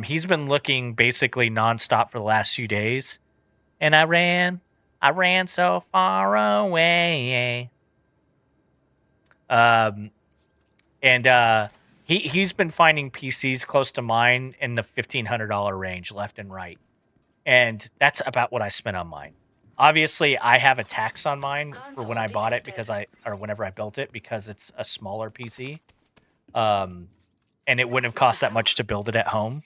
he's been looking basically nonstop for the last few days, and I ran so far away. And he's been finding PCs close to mine in the $1,500 range, left and right, and that's about what I spent on mine. Obviously, I have a tax on mine for when I bought it because whenever I built it, because it's a smaller PC. And it wouldn't have cost that much to build it at home.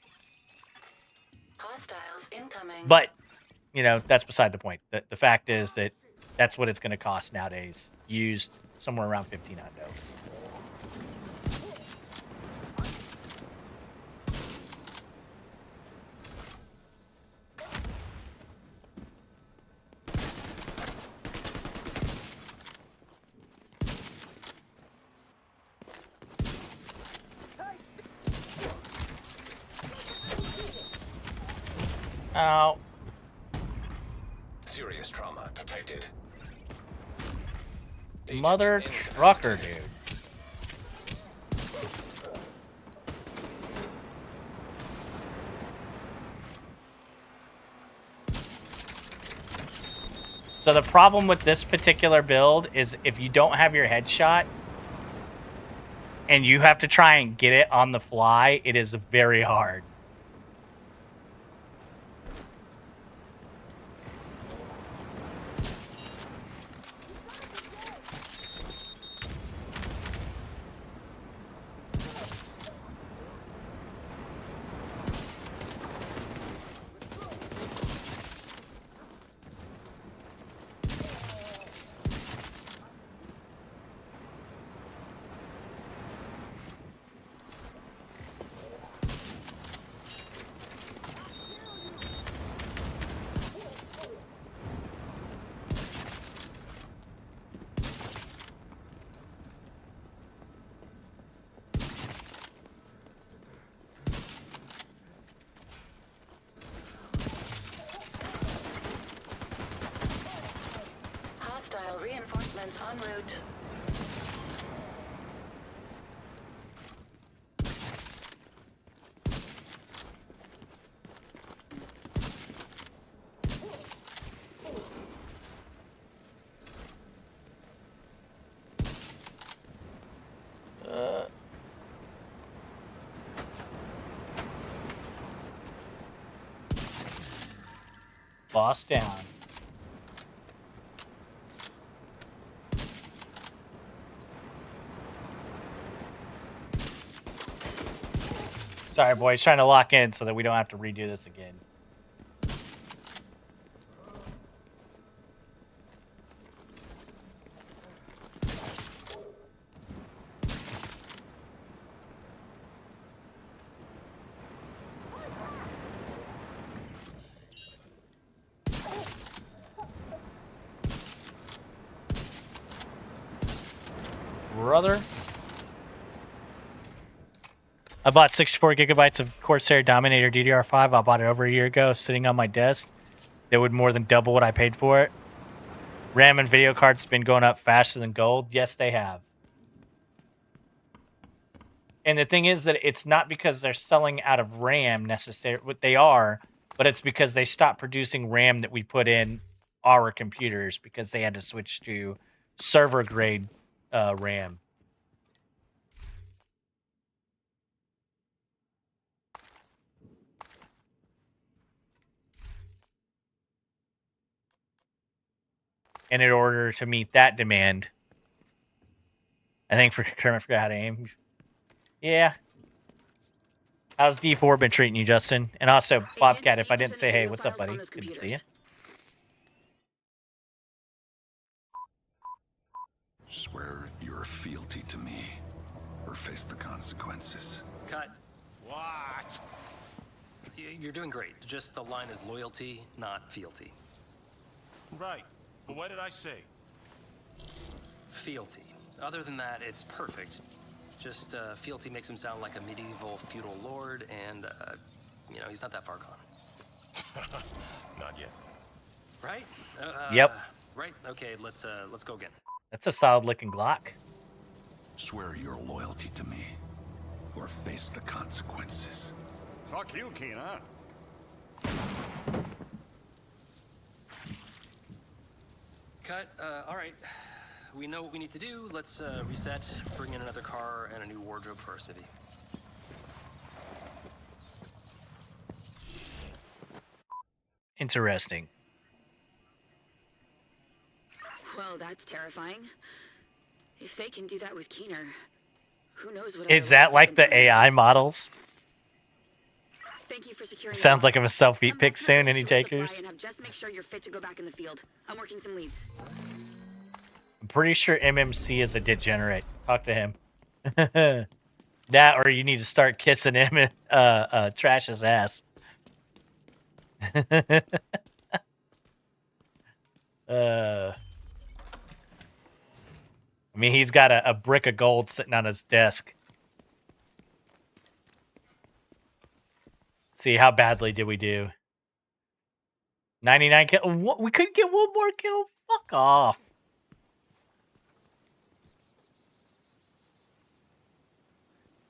Hostiles incoming. But, that's beside the point. The fact is that that's what it's going to cost nowadays, used somewhere around $1,500. Ow. Serious trauma detected. Mother Agent trucker, dude. So the problem with this particular build is if you don't have your headshot and you have to try and get it on the fly, it is very hard. Reinforcements en route. Boss down. Sorry, boys. Trying to lock in so that we don't have to redo this again. Brother. I bought 64 gigabytes of Corsair Dominator DDR5. I bought it over a year ago, sitting on my desk. That would more than double what I paid for it. RAM and video cards been going up faster than gold. Yes, they have. And the thing is that it's not because they're selling out of RAM necessarily. What they are, but it's because they stopped producing RAM that we put in our computers because they had to switch to server grade RAM. And in order to meet that demand, I think Kermit forgot how to aim. Yeah. How's D4 been treating you, Justin? And also, Bobcat, if I didn't say, hey, what's up, buddy? Good to see you. Swear your fealty to me, or face the consequences. Cut. What? You're doing great. Just the line is loyalty, not fealty. Right. But what did I say? Fealty. Other than that, it's perfect. Just fealty makes him sound like a medieval feudal lord, and you know, he's not that far gone. Not yet. Right? Yep. Right. Okay. Let's go again. That's a solid looking Glock. Swear your loyalty to me, or face the consequences. Fuck you, Keen, huh? Cut. All right. We know what we need to do. Let's reset, bring in another car, and a new wardrobe for our city. Interesting. Well, that's terrifying. If they can do that with Keener, who knows what? Is that like the AI models? Thank you for securing. Sounds like I'm a selfie pick soon. Any takers? And have just make sure you're fit to go back in the field. I'm working some leads. I'm pretty sure MMC is a degenerate. Talk to him. That, or you need to start kissing him and trash his ass. I mean, he's got a brick of gold sitting on his desk. See, how badly did we do? 99 kill. We couldn't get one more kill? Fuck off.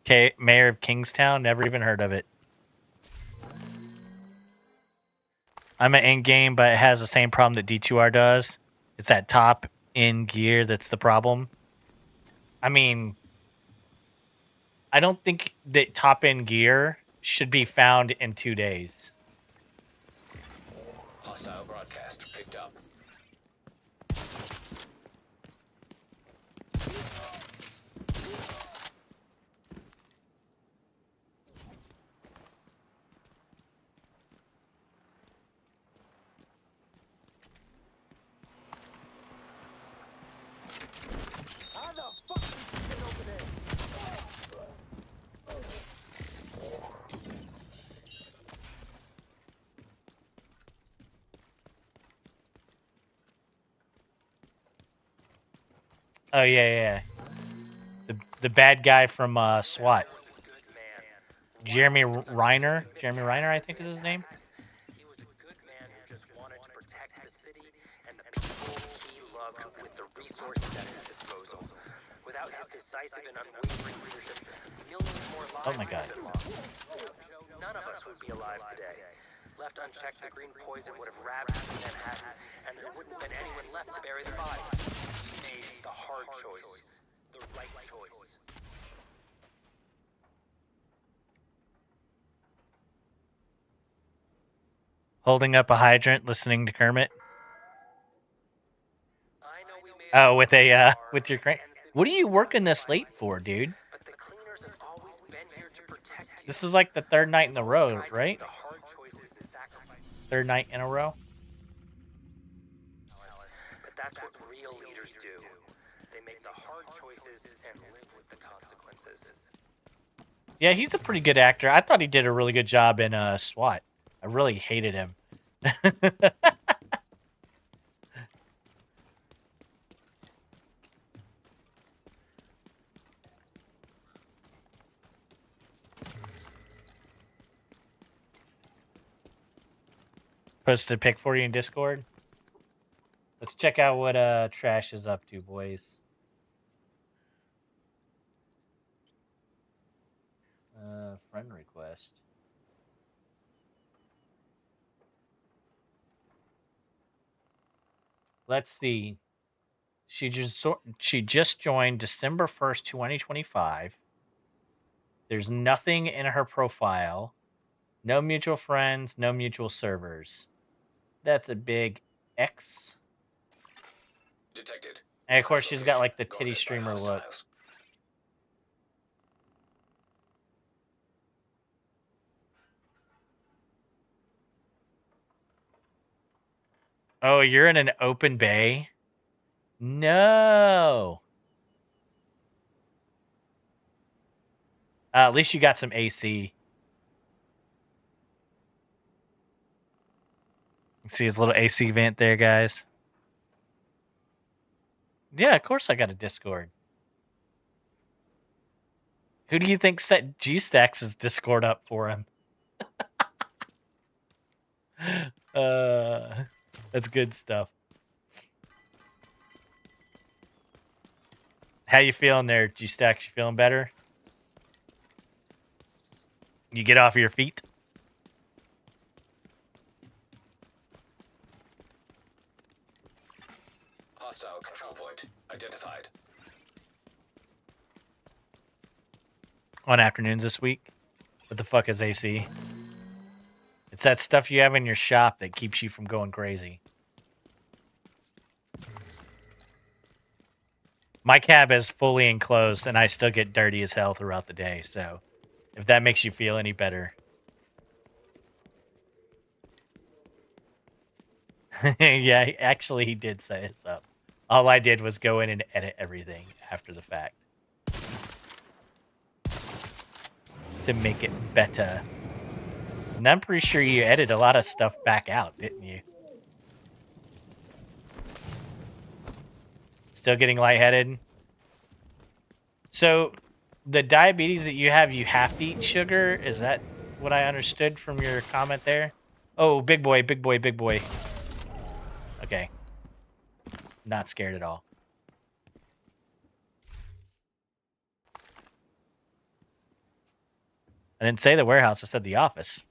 Okay, Mayor of Kingstown. Never even heard of it. I'm an end game, but it has the same problem that D2R does. It's that top in gear that's the problem. I mean, I don't think that top end gear should be found in 2 days. Hostile broadcast picked up. Oh yeah. The bad guy from SWAT. Jeremy Reiner. Jeremy Reiner, I think is his name. He was a good man who just wanted to protect the city and the people he loved with the resources resources at his disposal. Without his decisive and unwavering leadership, millions more lives Oh my God. would have been lost. None of us would be alive today. Left unchecked, the green poison would have ravaged Manhattan, and there wouldn't have been anyone left to bury the body. He made the hard choice, the right choice. Holding up a hydrant, listening to Kermit. I know we made Oh, with your crane. What are you working this late for, dude? but the cleaners have always been here to protect you. This is like the third night in a row, Tried to right? make the hard choices and sacrifices. Third night in a row. But that's what real leaders do. They make the hard choices and live with the consequences. Yeah, he's a pretty good actor. I thought he did a really good job in SWAT. I really hated him. Posted a pic for you in Discord. Let's check out what Trash is up to, boys. Friend request. Let's see. She just joined December 1st, 2025. There's nothing in her profile. No mutual friends, no mutual servers. That's a big X. Detected. And of course, she's got like the Guarded titty by streamer look. hostiles. Oh, you're in an open bay? No. At least you got some AC. See his little AC vent there, guys. Yeah, of course I got a Discord. Who do you think set G-Stacks' Discord up for him? That's good stuff. How you feeling there, G-Stacks? You feeling better? You get off your feet? Hostile control point identified. On afternoons this week? What the fuck is AC? It's that stuff you have in your shop that keeps you from going crazy. My cab is fully enclosed and I still get dirty as hell throughout the day, so if that makes you feel any better. Yeah, actually he did say this up. All I did was go in and edit everything after the fact. To make it better. And I'm pretty sure you edited a lot of stuff back out, didn't you? Still getting lightheaded? So, the diabetes that you have to eat sugar? Is that what I understood from your comment there? Oh, big boy, big boy, big boy. Okay. Not scared at all. I didn't say the warehouse, I said the office.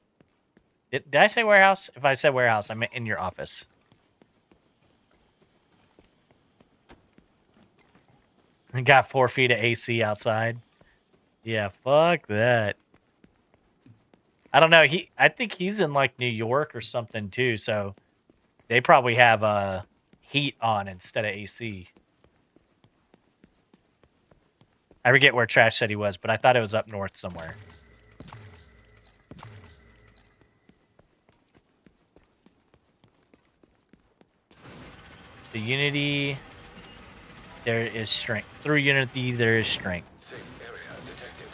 Did I say warehouse? If I said warehouse, I meant in your office. I got 4 feet of AC outside. Yeah, fuck that. I don't know. I think he's in like New York or something too, so they probably have heat on instead of AC. I forget where Trash said he was, but I thought it was up north somewhere. The Unity, there is strength. Through Unity, there is strength. Safe area detected.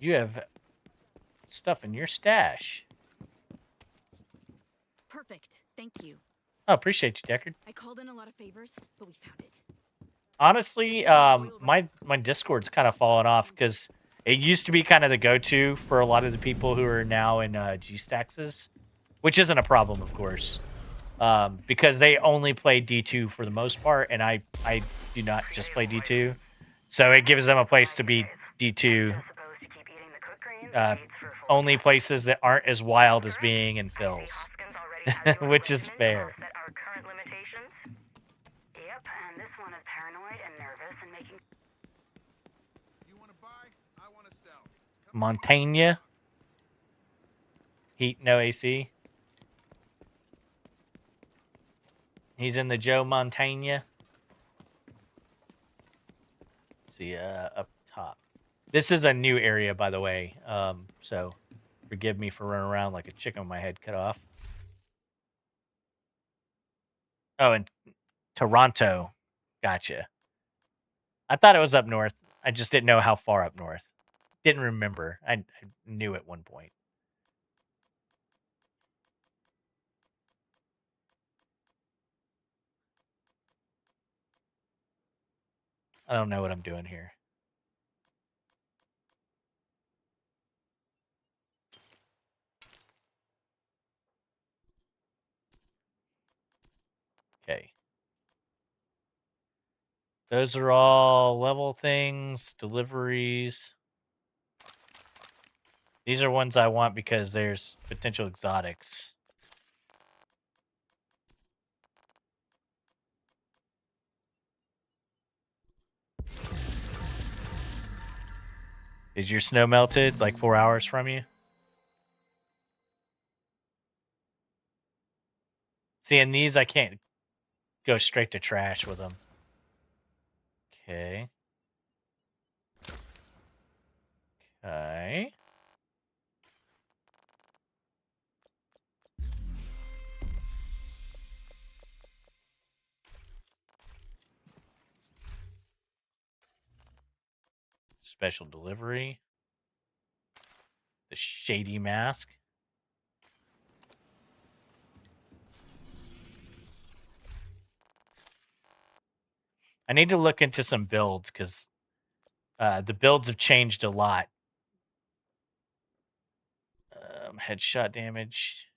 You have stuff in your stash. Perfect. Thank you. Oh, appreciate you, Deckard. I called in a lot of favors, but we found it. Honestly, my Discord's kind of fallen off because it used to be kind of the go-to for a lot of the people who are now in G-Stax's. which isn't a problem, of course, because they only play D2 for the most part, and I do not just play D2, so it gives them a place to be D2. Only places that aren't as wild as being in Phil's, which is fair. Yep, and this one is paranoid and nervous and making. You want to buy? I want to sell. Montaigne. Heat, no AC. He's in the Joe Montaigne. See, up top. This is a new area, by the way. So forgive me for running around like a chicken with my head cut off. Oh, and Toronto. Gotcha. I thought it was up north. I just didn't know how far up north. Didn't remember. I knew at one point. I don't know what I'm doing here. Okay. Those are all level things, deliveries. These are ones I want because there's potential exotics. Is your snow melted like 4 hours from you? See, in these, I can't go straight to trash with them. Okay. Okay. Special delivery. The shady mask. I need to look into some builds because the builds have changed a lot. Headshot damage.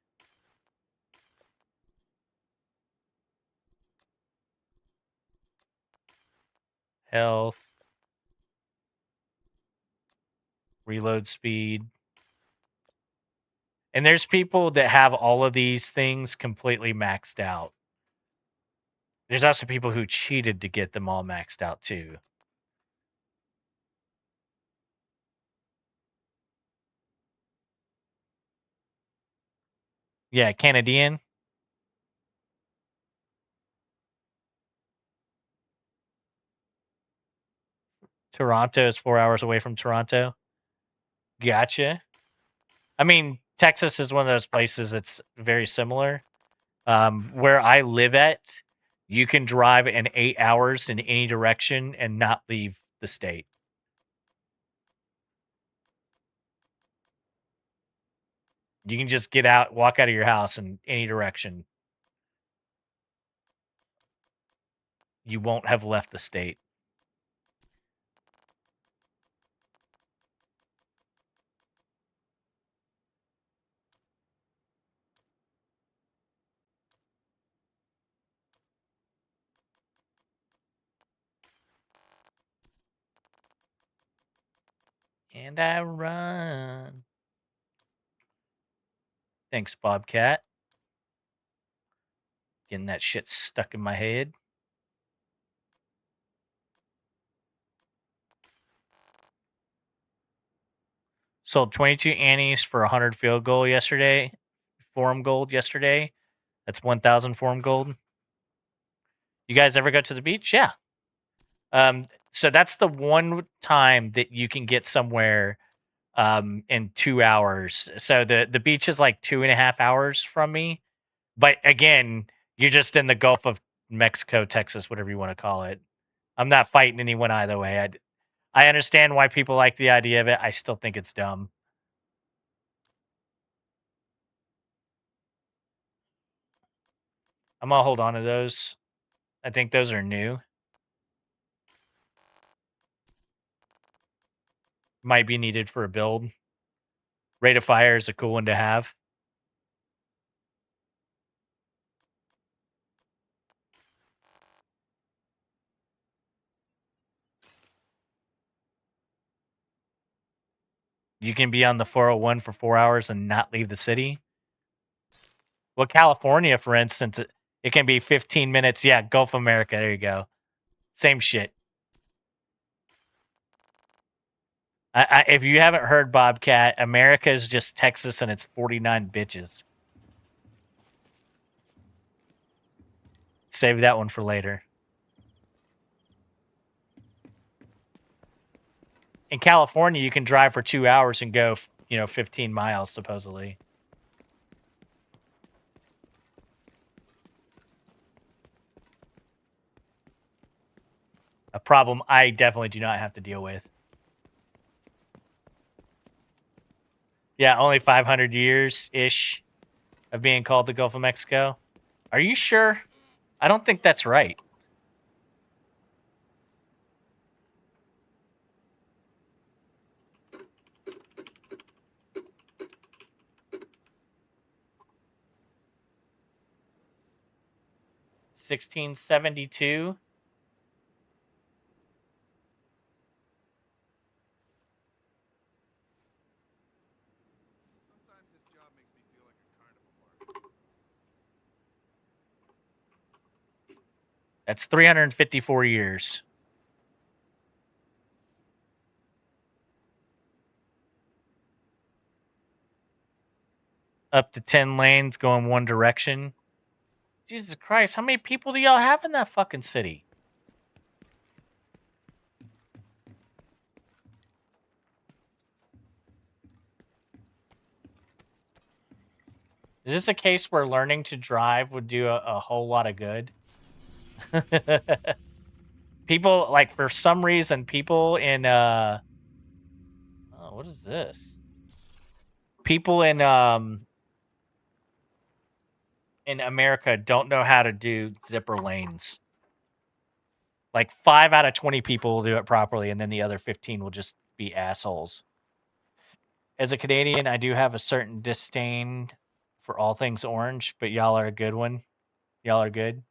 Health. Reload speed. And there's people that have all of these things completely maxed out. There's also people who cheated to get them all maxed out too. Yeah, Canadian. Toronto is 4 hours away from Toronto. Gotcha. I mean, Texas is one of those places that's very similar. Where I live at, you can drive in 8 hours in any direction and not leave the state. You can just get out, walk out of your house in any direction. You won't have left the state. And I run. Thanks, Bobcat. Getting that shit stuck in my head. Sold 22 annies for 100 field goal yesterday. Forum gold yesterday. That's 1,000 forum gold. You guys ever go to the beach? Yeah. So that's the one time that you can get somewhere in 2 hours. So the beach is like 2.5 hours from me. But again, you're just in the Gulf of Mexico, Texas, whatever you want to call it. I'm not fighting anyone either way. I understand why people like the idea of it. I still think it's dumb. I'm gonna hold on to those. I think those are new. Might be needed for a build. Rate of fire is a cool one to have. You can be on the 401 for 4 hours and not leave the city. Well, California, for instance, it can be 15 minutes. Yeah, Gulf America. There you go. Same shit. If you haven't heard, Bobcat, America is just Texas and it's 49 bitches. Save that one for later. In California, you can drive for 2 hours and go, 15 miles, supposedly. A problem I definitely do not have to deal with. Yeah, only 500 years-ish of being called the Gulf of Mexico. Are you sure? I don't think that's right. $1672. Sometimes this job makes me feel like a carnival barker. That's 354 years. Up to 10 lanes going one direction. Jesus Christ, how many people do y'all have in that fucking city? Is this a case where learning to drive would do a whole lot of good? People, like, for some reason, people in, oh, what is this? People in America don't know how to do zipper lanes. Like 5 out of 20 people will do it properly, and then the other 15 will just be assholes. As a Canadian, I do have a certain disdain for all things orange, but y'all are a good one. Y'all are good.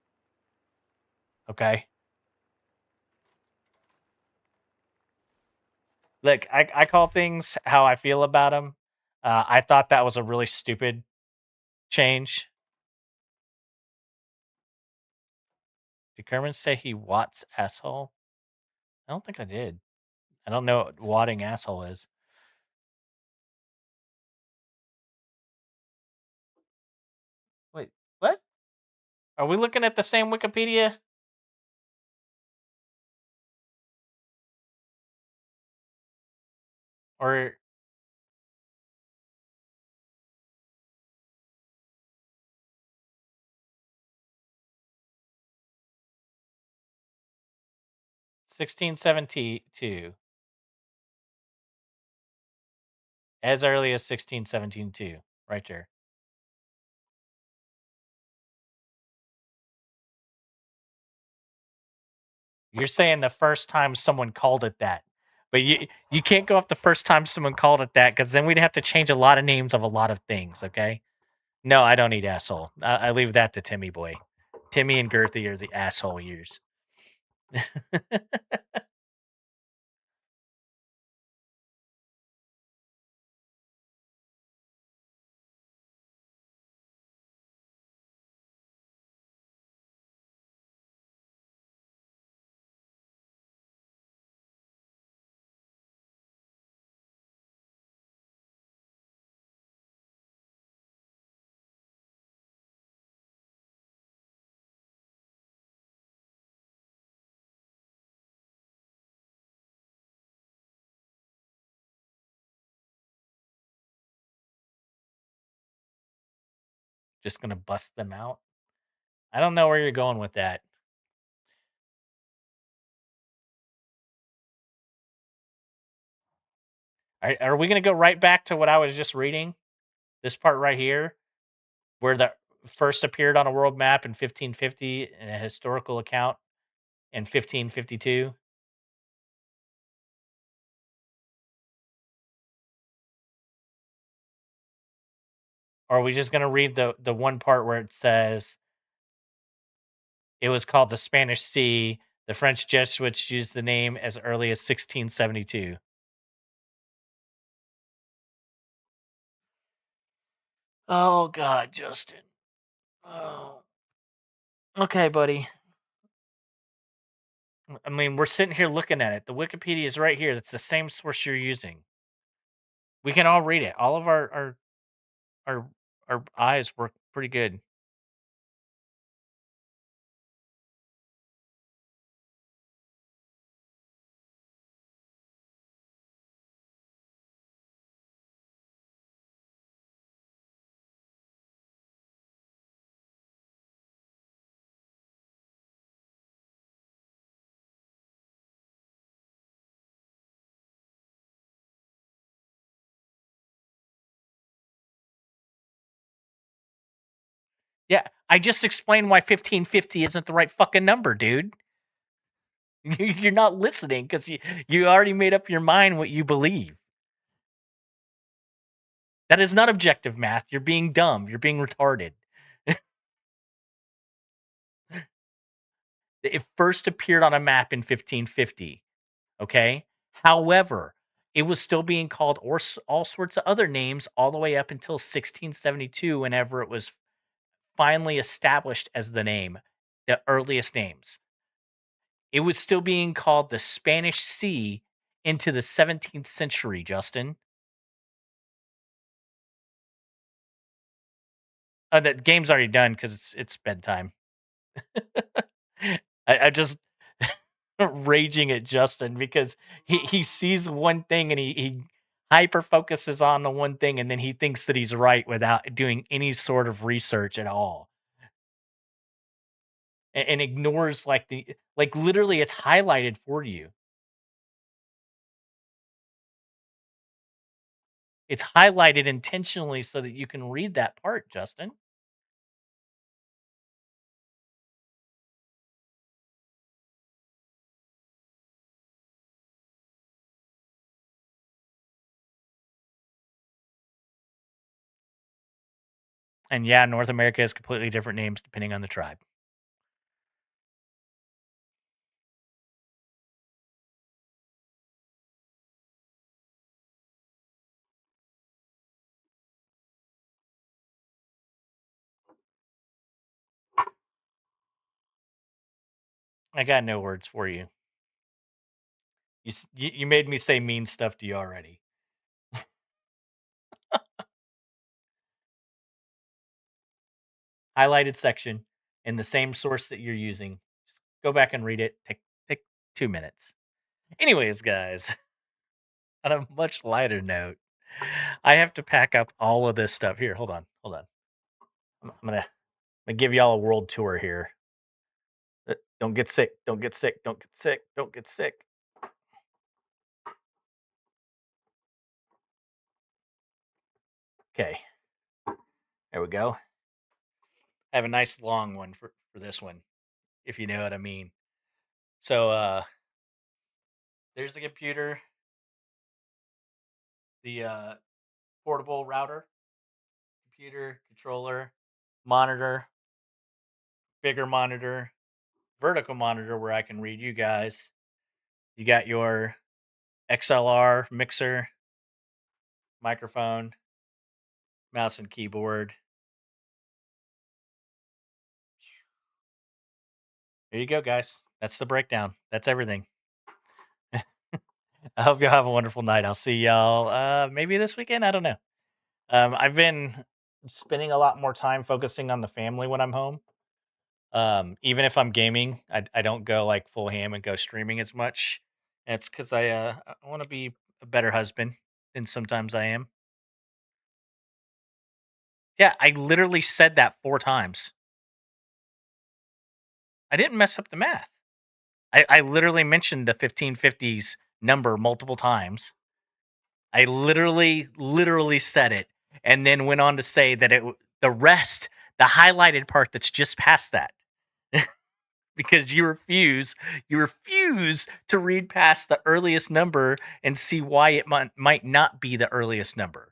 Okay. Look, I call things how I feel about them. I thought that was a really stupid change. Did Kermit say he wats asshole? I don't think I did. I don't know what watting asshole is. Wait, what? Are we looking at the same Wikipedia? Or 1672. As early as 1672. Right there. You're saying the first time someone called it that. But you can't go off the first time someone called it that, because then we'd have to change a lot of names of a lot of things, okay? No, I don't eat asshole. I leave that to Timmy boy. Timmy and Girthy are the asshole years. Just gonna bust them out. I don't know where you're going with that. Are we gonna go right back to what I was just reading? This part right here, where the first appeared on a world map in 1550 and a historical account in 1552. Or are we just gonna read the one part where it says it was called the Spanish Sea? The French Jesuits used the name as early as 1672. Oh God, Justin. Oh. Okay, buddy. I mean, we're sitting here looking at it. The Wikipedia is right here. It's the same source you're using. We can all read it. All of our our eyes work pretty good. Yeah, I just explained why 1550 isn't the right fucking number, dude. You're not listening because you already made up your mind what you believe. That is not objective math. You're being dumb. You're being retarded. It first appeared on a map in 1550. Okay. However, it was still being called all sorts of other names all the way up until 1672, whenever it was finally established as the name, the earliest names. It was still being called the Spanish Sea into the 17th century, Justin. The game's already done because it's bedtime. I just raging at Justin because he sees one thing and he hyper focuses on the one thing and then he thinks that he's right without doing any sort of research at all and ignores like literally it's highlighted for you. It's highlighted intentionally so that you can read that part, Justin. And yeah, North America has completely different names depending on the tribe. I got no words for you. You made me say mean stuff to you already. Highlighted section in the same source that you're using. Just go back and read it. Take 2 minutes. Anyways, guys, on a much lighter note, I have to pack up all of this stuff. Here, hold on. I'm gonna give y'all a world tour here. Don't get sick. Don't get sick. Don't get sick. Don't get sick. Okay, there we go. I have a nice long one for this one, if you know what I mean. So there's the computer, the portable router, computer, controller, monitor, bigger monitor, vertical monitor where I can read you guys. You got your XLR mixer, microphone, mouse and keyboard. There you go, guys. That's the breakdown. That's everything. I hope y'all have a wonderful night. I'll see y'all maybe this weekend. I don't know. I've been spending a lot more time focusing on the family when I'm home. Even if I'm gaming, I don't go like full ham and go streaming as much. It's because I want to be a better husband than sometimes I am. Yeah, I literally said that 4 times. I didn't mess up the math. I literally mentioned the 1550s number multiple times. I literally said it, and then went on to say that the rest, the highlighted part that's just past that, because you refuse to read past the earliest number and see why it might not be the earliest number,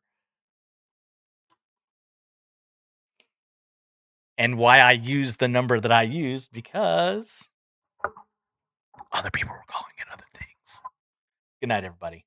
and why I use the number that I use because other people were calling it other things. Good night, everybody.